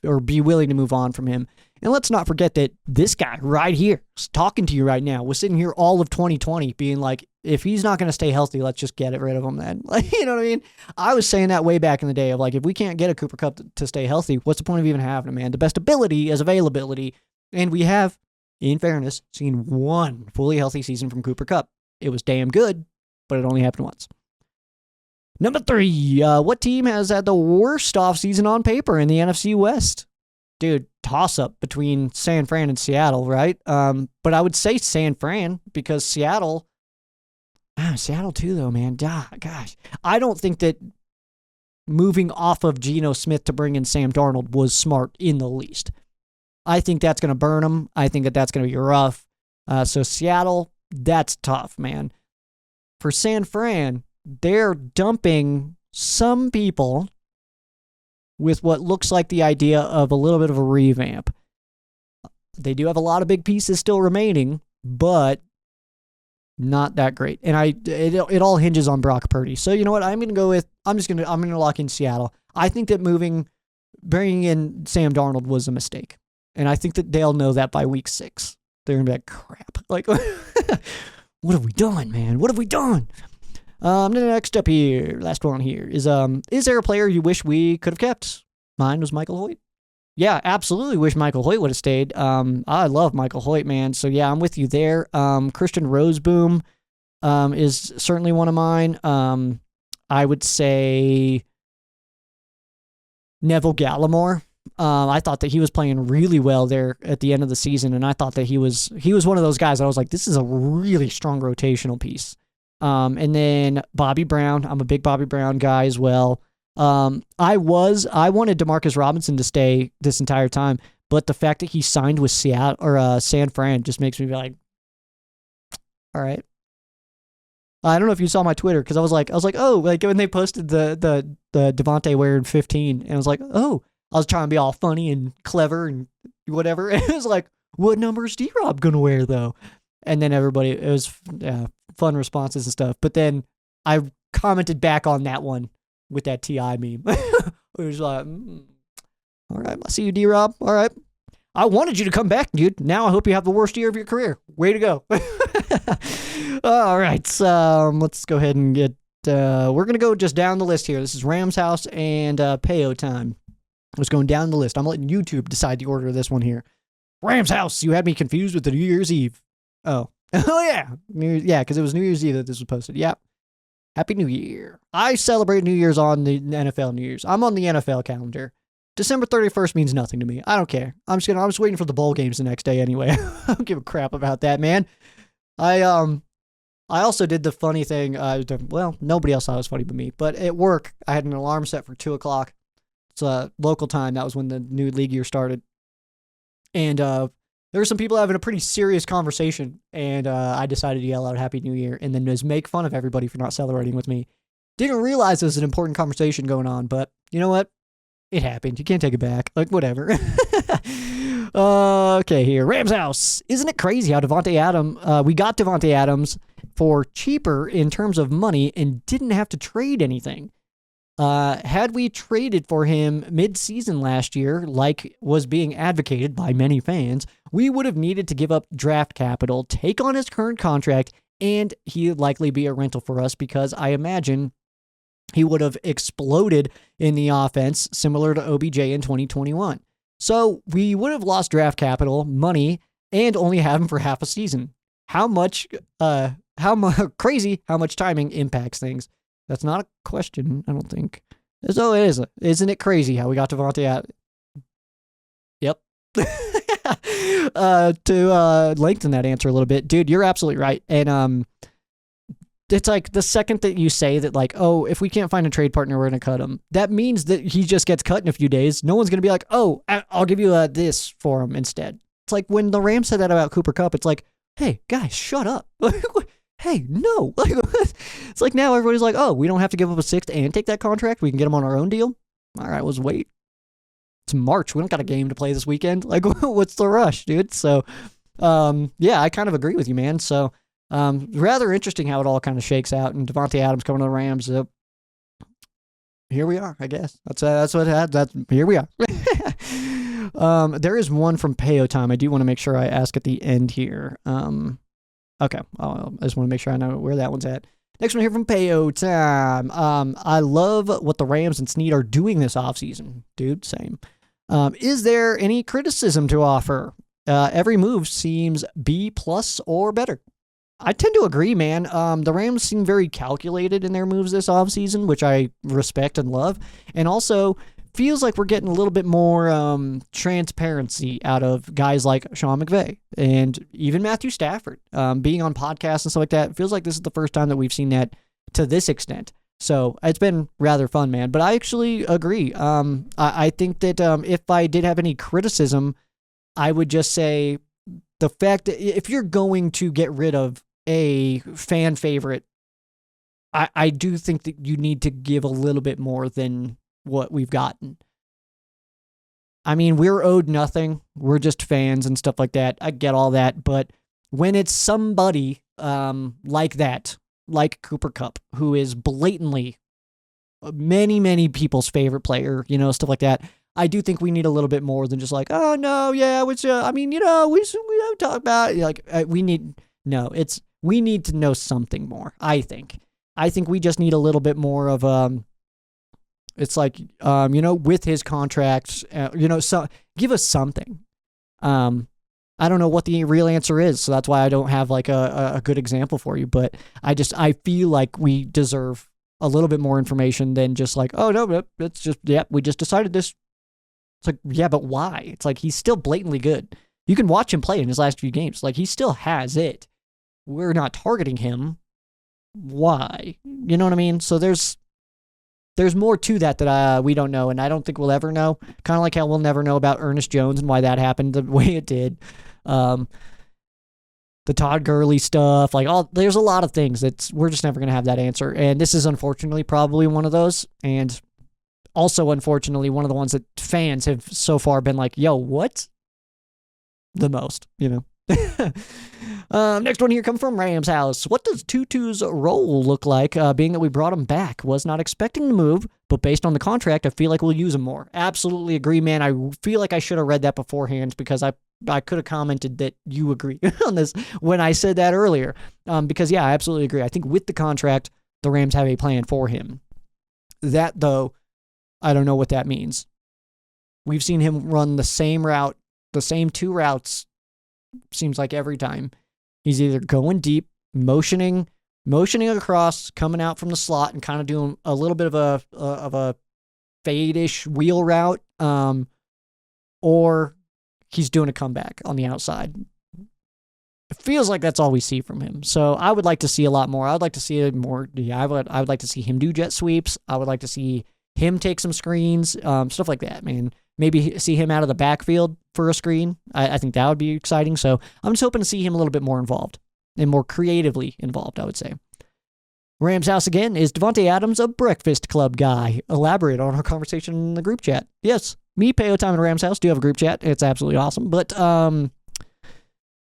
[SPEAKER 1] or be willing to move on from him. And let's not forget that this guy right here is talking to you right now, was sitting here all of 2020 being like, if he's not going to stay healthy, let's just get rid of him then. Like, you know what I mean? I was saying that way back in the day of like, if we can't get a Cooper Kupp to stay healthy, what's the point of even having him, man? The best ability is availability. And we have, in fairness, seen one fully healthy season from Cooper Kupp. It was damn good, but it only happened once. Number 3, what team has had the worst offseason on paper in the NFC West? Dude, toss-up between San Fran and Seattle, right? But I would say San Fran, because Seattle too, though, man. Gosh. I don't think that moving off of Geno Smith to bring in Sam Darnold was smart in the least. I think that's going to burn them. I think that that's going to be rough. So Seattle, that's tough, man. For San Fran, they're dumping some people with what looks like the idea of a little bit of a revamp. They do have a lot of big pieces still remaining, but not that great. And it all hinges on Brock Purdy. So you know what? I'm going to lock in Seattle. I think that bringing in Sam Darnold was a mistake. And I think that they'll know that by week 6. They're going to be like, crap. Like, what have we done, man? What have we done? Next up here, last one here is there a player you wish we could have kept? Mine was Michael Hoyt. Yeah, absolutely wish Michael Hoyt would have stayed. I love Michael Hoyt, man. So yeah, I'm with you there. Christian Roseboom is certainly one of mine. I would say Neville Gallimore. I thought that he was playing really well there at the end of the season, and I thought that he was one of those guys that I was like, this is a really strong rotational piece. And then Bobby Brown. I'm a big Bobby Brown guy as well. I wanted DeMarcus Robinson to stay this entire time, but the fact that he signed with Seattle or San Fran just makes me be like, all right. I don't know if you saw my Twitter, because I was like, oh, like when they posted the Devontae wearing 15, and I was like, oh, I was trying to be all funny and clever and whatever. And it was like, what number is D-Rob gonna wear though? And then it was fun responses and stuff. But then I commented back on that one with that T.I. meme. It was like, all right, I see you, D-Rob. All right. I wanted you to come back, dude. Now I hope you have the worst year of your career. Way to go. All right, so let's go ahead and get, we're going to go just down the list here. This is Rams House and Payo time. I was going down the list. I'm letting YouTube decide the order of this one here. Rams House, you had me confused with the New Year's Eve. Oh, yeah. Yeah, because it was New Year's Eve that this was posted. Yeah. Happy New Year. I celebrate New Year's on the NFL New Year's. I'm on the NFL calendar. December 31st means nothing to me. I don't care. I'm just waiting for the bowl games the next day anyway. I don't give a crap about that, man. I also did the funny thing. Well, nobody else thought it was funny but me. But at work, I had an alarm set for 2 o'clock. It's local time. That was when the new league year started. And there were some people having a pretty serious conversation. And I decided to yell out Happy New Year and then just make fun of everybody for not celebrating with me. Didn't realize there was an important conversation going on. But you know what? It happened. You can't take it back. Like, whatever. Okay, here. Rams House. Isn't it crazy how we got Davante Adams for cheaper in terms of money and didn't have to trade anything? Had we traded for him mid-season last year, like was being advocated by many fans, we would have needed to give up draft capital, take on his current contract, and he'd likely be a rental for us because I imagine he would have exploded in the offense, similar to OBJ in 2021. So we would have lost draft capital, money, and only have him for half a season. Crazy how much timing impacts things. That's not a question, I don't think. So it is. Isn't it crazy how we got Davante Adams? Yep. To lengthen that answer a little bit, dude, you're absolutely right. And it's like the second that you say that, like, oh, if we can't find a trade partner, we're going to cut him. That means that he just gets cut in a few days. No one's going to be like, oh, I'll give you this for him instead. It's like when the Rams said that about Cooper Kupp, it's like, hey, guys, shut up. Hey, no. It's like now everybody's like, oh, we don't have to give up a sixth and take that contract. We can get him on our own deal. All right, let's wait. It's March. We don't got a game to play this weekend. Like, what's the rush, dude? So, yeah, I kind of agree with you, man. So, rather interesting how it all kind of shakes out. And Davante Adams coming to the Rams. Here we are, I guess. That's what it had. Here we are. There is one from Payo time. I do want to make sure I ask at the end here. Okay. I just want to make sure I know where that one's at. Next one here from Payo time. I love what the Rams and Snead are doing this offseason. Dude, same. Is there any criticism to offer? Every move seems B+ or better. I tend to agree, man. The Rams seem very calculated in their moves this offseason, which I respect and love. And also feels like we're getting a little bit more transparency out of guys like Sean McVay and even Matthew Stafford. Being on podcasts and stuff like that, it feels like this is the first time that we've seen that to this extent. So it's been rather fun, man. But I actually agree. I think that if I did have any criticism, I would just say the fact that if you're going to get rid of a fan favorite, I do think that you need to give a little bit more than what we've gotten. I mean, we're owed nothing. We're just fans and stuff like that. I get all that. But when it's somebody like that, like Cooper Kupp, who is blatantly many, many people's favorite player, stuff like that, I do think we need a little bit more than just like, oh, no, yeah, which, we don't talk about it. Like, we need to know something more, I think. I think we just need a little bit more of, it's like, with his contracts, so give us something. I don't know what the real answer is, so that's why I don't have like a good example for you, but I feel like we deserve a little bit more information than just like, oh, no, it's just, yeah, we just decided this. It's like, yeah, but why? It's like, he's still blatantly good. You can watch him play in his last few games. Like, he still has it. We're not targeting him. Why? You know what I mean? So there's more to that we don't know, and I don't think we'll ever know. Kind of like how we'll never know about Ernest Jones and why that happened the way it did. The Todd Gurley stuff, there's a lot of things we're just never going to have that answer. And this is unfortunately probably one of those. And also, unfortunately, one of the ones that fans have so far been like, yo, what? The most, Next one here come from Rams House. What does Tutu's role look like, being that we brought him back? Was not expecting the move, but based on the contract, I feel like we'll use him more. Absolutely agree, man. I feel like I should have read that beforehand because I could have commented that you agree on this when I said that earlier. Because, yeah, I absolutely agree. I think with the contract, the Rams have a plan for him. That, though, I don't know what that means. We've seen him run the same route, the same two routes, seems like every time. He's either going deep, motioning across, coming out from the slot, and kind of doing a little bit of a fade-ish wheel route, or he's doing a comeback on the outside. It feels like that's all we see from him. So I would like to see a lot more. I would like to see more. Yeah, I would like to see him do jet sweeps. I would like to see him take some screens, stuff like that, man. Maybe see him out of the backfield for a screen. I think that would be exciting. So I'm just hoping to see him a little bit more involved and more creatively involved, I would say. Rams House again. Is Davante Adams a Breakfast Club guy? Elaborate on our conversation in the group chat. Yes, me, Payo Time, and Rams House do have a group chat. It's absolutely awesome. But I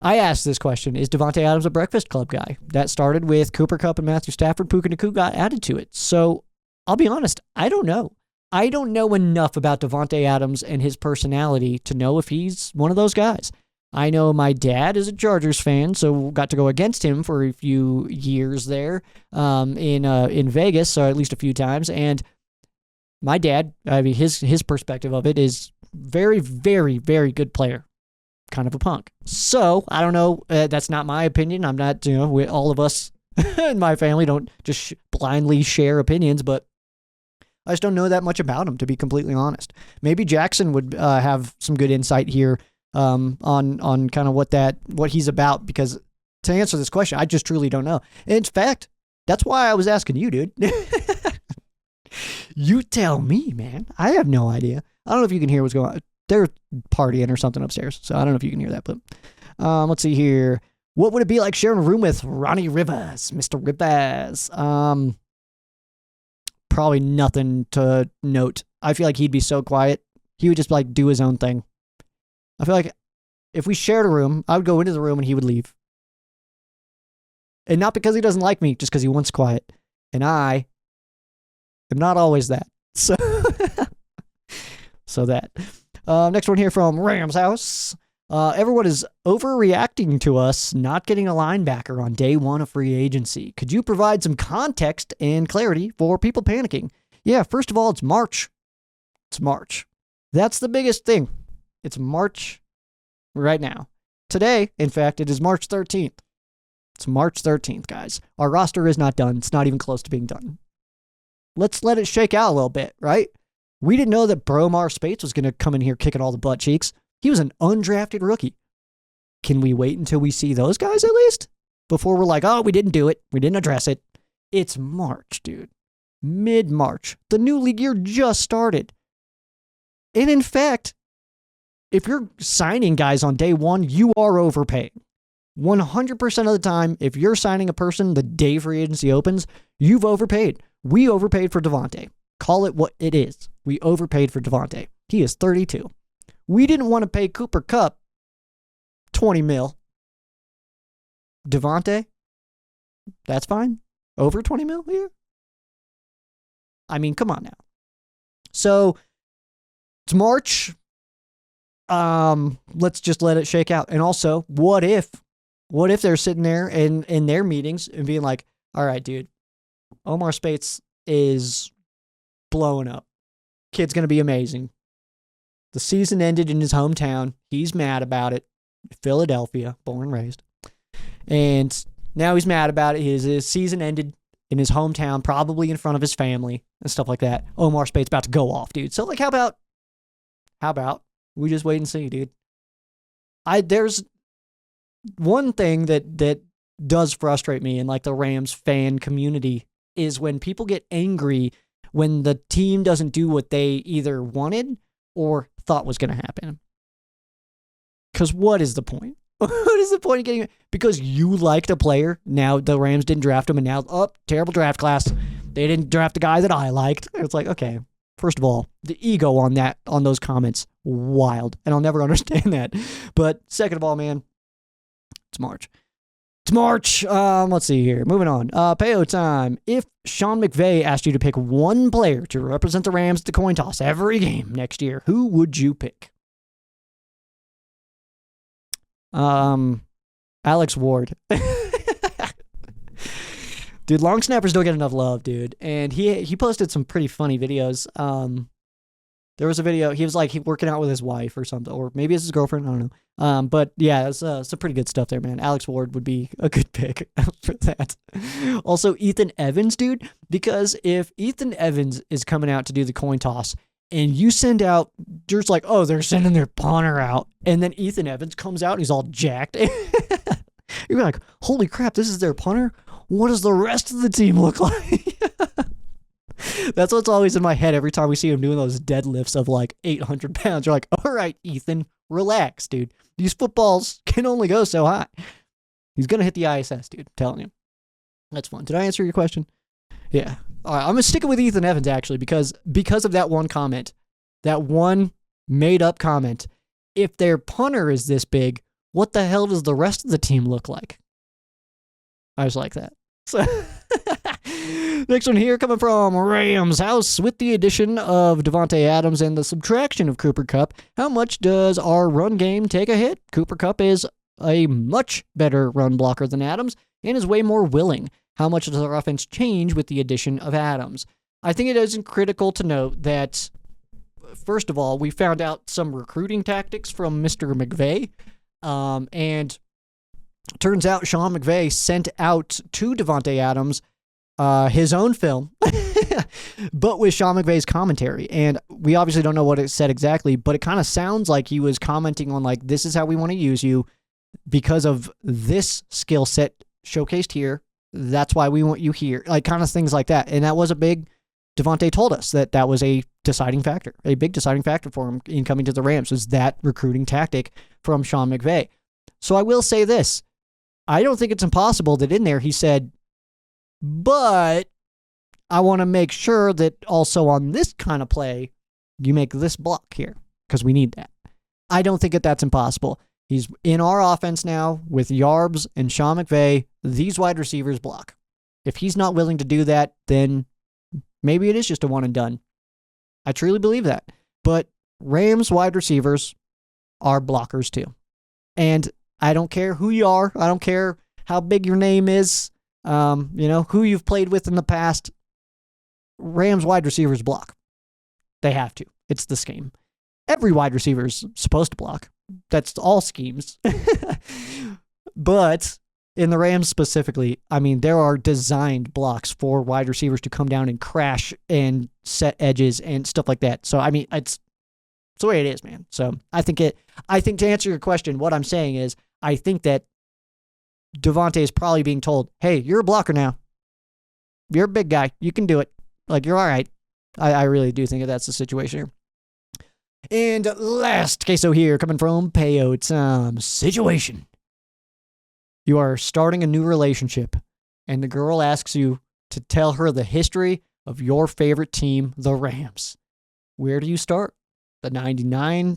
[SPEAKER 1] asked this question. Is Davante Adams a Breakfast Club guy? That started with Cooper Kupp and Matthew Stafford. Puka Nacua got added to it. So I'll be honest. I don't know. I don't know enough about Davante Adams and his personality to know if he's one of those guys. I know my dad is a Chargers fan, so got to go against him for a few years there in Vegas, or at least a few times. And my dad, I mean, his perspective of it is very, very, very good player, kind of a punk. So I don't know. That's not my opinion. I'm not, all of us in my family don't just blindly share opinions, but I just don't know that much about him, to be completely honest. Maybe Jackson would have some good insight here on kind of what he's about, because to answer this question, I just truly don't know. In fact, that's why I was asking you, dude. You tell me, man. I have no idea. I don't know if you can hear what's going on. They're partying or something upstairs, so I don't know if you can hear that. But let's see here. What would it be like sharing a room with Ronnie Rivers, Mr. Rivers? Probably nothing to note. I feel like he'd be so quiet. He would just like do his own thing. I feel like if we shared a room, I would go into the room and he would leave. And not because he doesn't like me, just because he wants quiet. And I am not always that. So, that. Next one here from Rams House. Everyone is overreacting to us not getting a linebacker on day one of free agency. Could you provide some context and clarity for people panicking? Yeah, first of all, it's March. It's March. That's the biggest thing. It's March right now. Today, in fact, it is March 13th. It's March 13th, guys. Our roster is not done. It's not even close to being done. Let's let it shake out a little bit, right? We didn't know that Bromar Spates was going to come in here kicking all the butt cheeks. He was an undrafted rookie. Can we wait until we see those guys at least? Before we're like, oh, we didn't do it. We didn't address it. It's March, dude. Mid-March. The new league year just started. And in fact, if you're signing guys on day one, you are overpaying. 100% of the time, if you're signing a person the day free agency opens, you've overpaid. We overpaid for Davante. Call it what it is. We overpaid for Davante. He is 32. We didn't want to pay Cooper Kupp $20 million. Davante, that's fine. Over $20 million here? I mean, come on now. So, it's March. Let's just let it shake out. And also, what if they're sitting there in their meetings and being like, all right, dude, Omar Spates is blowing up. Kid's going to be amazing. The season ended in his hometown. He's mad about it. Philadelphia, born and raised. And now he's mad about it. His season ended in his hometown, probably in front of his family and stuff like that. Omar Spates about to go off, dude. So, like, how about we just wait and see, dude? There's one thing that does frustrate me in, like, the Rams fan community is when people get angry when the team doesn't do what they either wanted or thought was going to happen. Because what is the point? What is the point of getting... Because you liked a player, now the Rams didn't draft him, and now, terrible draft class. They didn't draft the guy that I liked. It's like, okay, first of all, the ego on those comments, wild. And I'll never understand that. But second of all, man, It's March. It's March. Let's see here. Moving on. Payo time. If Sean McVay asked you to pick one player to represent the Rams at the coin toss every game next year, who would you pick? Alex Ward. Dude, long snappers don't get enough love, dude. And he posted some pretty funny videos. There was a video, he was like working out with his wife or something, or maybe it's his girlfriend, I don't know. But yeah, it's some pretty good stuff there, man. Alex Ward would be a good pick for that. Also, Ethan Evans, dude, because if Ethan Evans is coming out to do the coin toss and you send out, there's like, oh, they're sending their punter out, and then Ethan Evans comes out and he's all jacked. You're like, holy crap, this is their punter? What does the rest of the team look like? That's what's always in my head every time we see him doing those deadlifts of like 800 pounds. You're like, all right, Ethan, relax, dude. These footballs can only go so high. He's going to hit the ISS, dude. I'm telling you. That's fun. Did I answer your question? Yeah. All right, I'm going to stick it with Ethan Evans, actually, because of that one comment, that one made-up comment. If their punter is this big, what the hell does the rest of the team look like? I just like that. So next one here coming from Rams House. With the addition of Davante Adams and the subtraction of Cooper Kupp, how much does our run game take a hit? Cooper Kupp is a much better run blocker than Adams and is way more willing. How much does our offense change with the addition of Adams? I think it is critical to note that, first of all, we found out some recruiting tactics from Mr. McVay, and turns out Sean McVay sent out to Davante Adams his own film, but with Sean McVay's commentary. And we obviously don't know what it said exactly, but it kind of sounds like he was commenting on like, this is how we want to use you because of this skill set showcased here. That's why we want you here. Like kind of things like that. And that was a big, Davante told us that was a deciding factor, a big deciding factor for him in coming to the Rams, was that recruiting tactic from Sean McVay. So I will say this. I don't think it's impossible that in there he said, but I want to make sure that also on this kind of play, you make this block here because we need that. I don't think that's impossible. He's in our offense now with Yarbs and Sean McVay. These wide receivers block. If he's not willing to do that, then maybe it is just a one and done. I truly believe that. But Rams wide receivers are blockers too. And I don't care who you are. I don't care how big your name is, who you've played with in the past. Rams wide receivers block. They have to. It's the scheme. Every wide receiver is supposed to block. That's all schemes. But in the Rams specifically, I mean, there are designed blocks for wide receivers to come down and crash and set edges and stuff like that. So, I mean, it's the way it is, man. So I think to answer your question, what I'm saying is, I think that Davante is probably being told, hey, you're a blocker now. You're a big guy. You can do it. Like, you're all right. I really do think that that's the situation here. And last queso here, coming from Payo Time. Situation. You are starting a new relationship, and the girl asks you to tell her the history of your favorite team, the Rams. Where do you start? The 99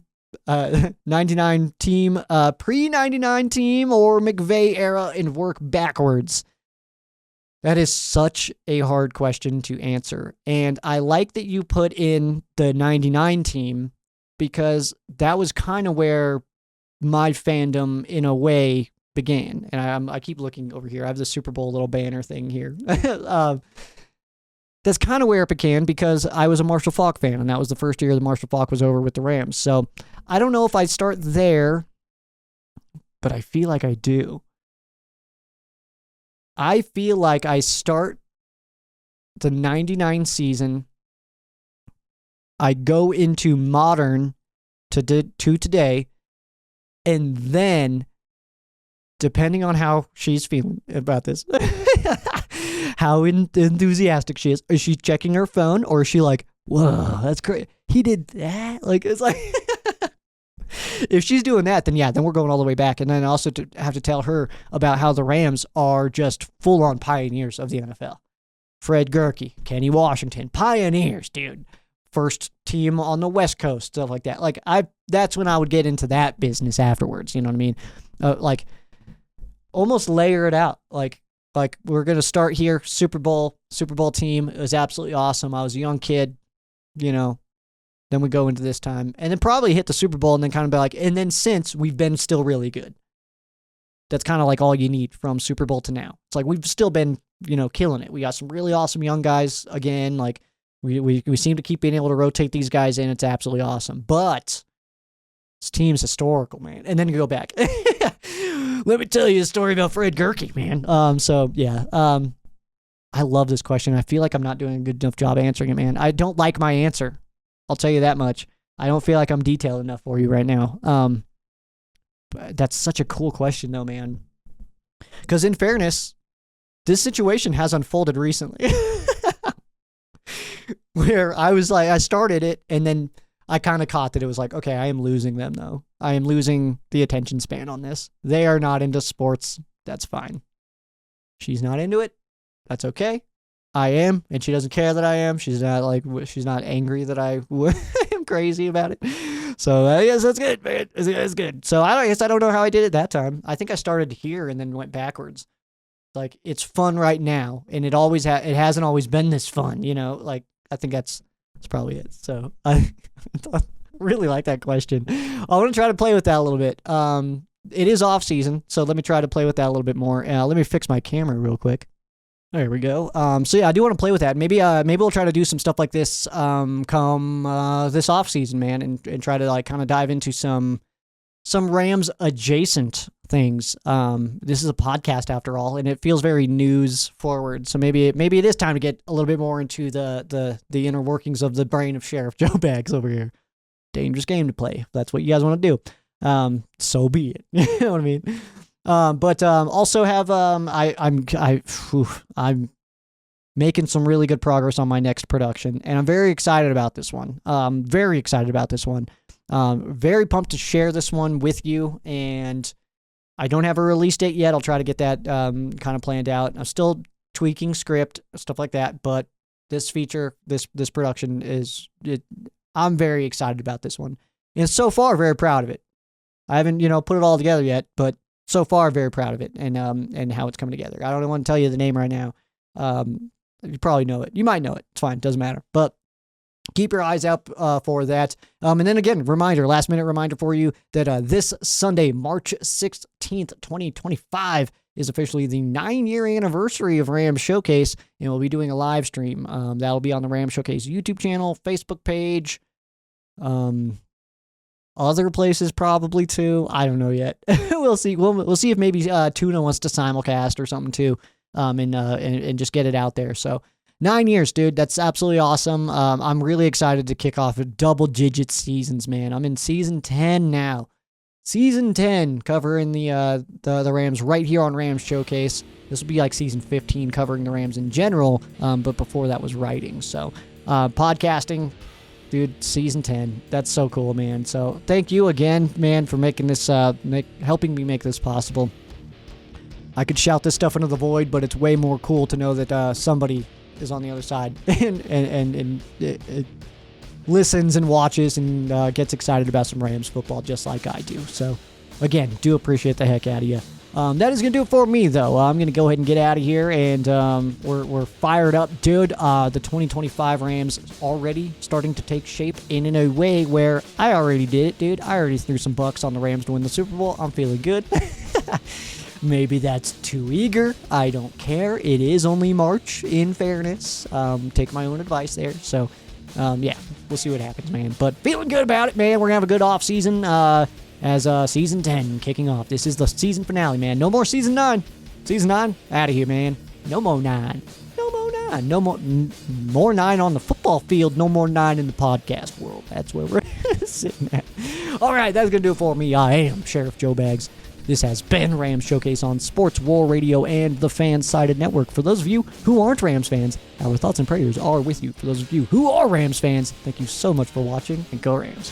[SPEAKER 1] team, pre-99 team, or McVay era, and work backwards? That is such a hard question to answer. And I like that you put in the 99 team because that was kind of where my fandom, in a way, began. And I keep looking over here. I have the Super Bowl little banner thing here. That's kind of where it began because I was a Marshall Faulk fan, and that was the first year that Marshall Faulk was over with the Rams. So I don't know if I start there, but I feel like I do. I feel like I start the 99 season. I go into modern to today, and then, depending on how she's feeling about this, how enthusiastic she is she checking her phone, or is she like, whoa, that's great, he did that? Like, it's like, if she's doing that, then yeah, then we're going all the way back. And then also to have to tell her about how the Rams are just full-on pioneers of the NFL. Fred Gurkey, Kenny Washington, pioneers, dude. First team on the West Coast, stuff like that. Like, that's when I would get into that business afterwards, you know what I mean? Like, almost layer it out. Like we're going to start here. Super Bowl team. It was absolutely awesome. I was a young kid, then we go into this time and then probably hit the Super Bowl and then kind of be like, and then since we've been still really good. That's kind of like all you need from Super Bowl to now. It's like we've still been, killing it. We got some really awesome young guys again. Like we seem to keep being able to rotate these guys in. It's absolutely awesome. But this team's historical, man. And then you go back. Let me tell you a story about Fred Gurkey, man. I love this question. I feel like I'm not doing a good enough job answering it, man. I don't like my answer. I'll tell you that much. I don't feel like I'm detailed enough for you right now. But that's such a cool question, though, man. Because in fairness, this situation has unfolded recently. Where I was like, I started it, and then I kind of caught that it was like, okay, I am losing them, though. I am losing the attention span on this. They are not into sports. That's fine. She's not into it. That's okay. I am, and she doesn't care that I am. She's not angry that I am crazy about it. So I guess that's good, man. It's good. So I guess I don't know how I did it that time. I think I started here and then went backwards. Like, it's fun right now, and it always it hasn't always been this fun, Like, I think that's probably it. So I really like that question. I want to try to play with that a little bit. It is off season, so let me try to play with that a little bit more. Let me fix my camera real quick. There we go. So yeah, I do want to play with that. Maybe we'll try to do some stuff like this come this off season, man, and try to like kind of dive into some Rams adjacent things. This is a podcast after all, and it feels very news forward. So maybe it is time to get a little bit more into the inner workings of the brain of Sheriff Joe Bags over here. Dangerous game to play. If that's what you guys want to do. So be it. You know what I mean? But also have I'm making some really good progress on my next production, and I'm very excited about this one. Very pumped to share this one with you, and I don't have a release date yet. I'll try to get that kind of planned out. I'm still tweaking script, stuff like that, but this feature, this production I'm very excited about this one, and so far very proud of it. I haven't put it all together yet, but so far, very proud of it and how it's coming together. I don't want to tell you the name right now. You probably know it. You might know it. It's fine. Doesn't matter. But keep your eyes out for that. And then again, last minute reminder for you that this Sunday, March 16th, 2025 is officially the 9-year anniversary of Rams Showcase, and we'll be doing a live stream. That'll be on the Rams Showcase YouTube channel, Facebook page, other places probably too. I don't know yet. We'll see. We'll see if maybe Tuna wants to simulcast or something too, and just get it out there. So 9 years, dude. That's absolutely awesome. I'm really excited to kick off double-digit seasons, man. I'm in season 10 now. Season 10 covering the Rams right here on Rams Showcase. This will be like season 15 covering the Rams in general, but before that was writing. So podcasting. Dude, season 10. That's so cool, man. So thank you again, man, for making this, helping me make this possible. I could shout this stuff into the void, but it's way more cool to know that somebody is on the other side and listens and watches and gets excited about some Rams football just like I do. So again, do appreciate the heck out of you. That is going to do it for me, though. I'm going to go ahead and get out of here, and we're fired up, dude. The 2025 Rams already starting to take shape in a way where I already did it, dude. I already threw some bucks on the Rams to win the Super Bowl. I'm feeling good. Maybe that's too eager. I don't care. It is only March, in fairness. Take my own advice there. So, yeah, we'll see what happens, man. But feeling good about it, man. We're going to have a good off-season. As season 10 kicking off. This is the season finale, man. No more season 9. Season 9, out of here, man. No more 9. No more 9. No more 9 on the football field. No more 9 in the podcast world. That's where we're sitting at. All right, that's going to do it for me. I am Sheriff Joe Bags. This has been Rams Showcase on Sports War Radio and the Fan-Sided Network. For those of you who aren't Rams fans, our thoughts and prayers are with you. For those of you who are Rams fans, thank you so much for watching, and go Rams.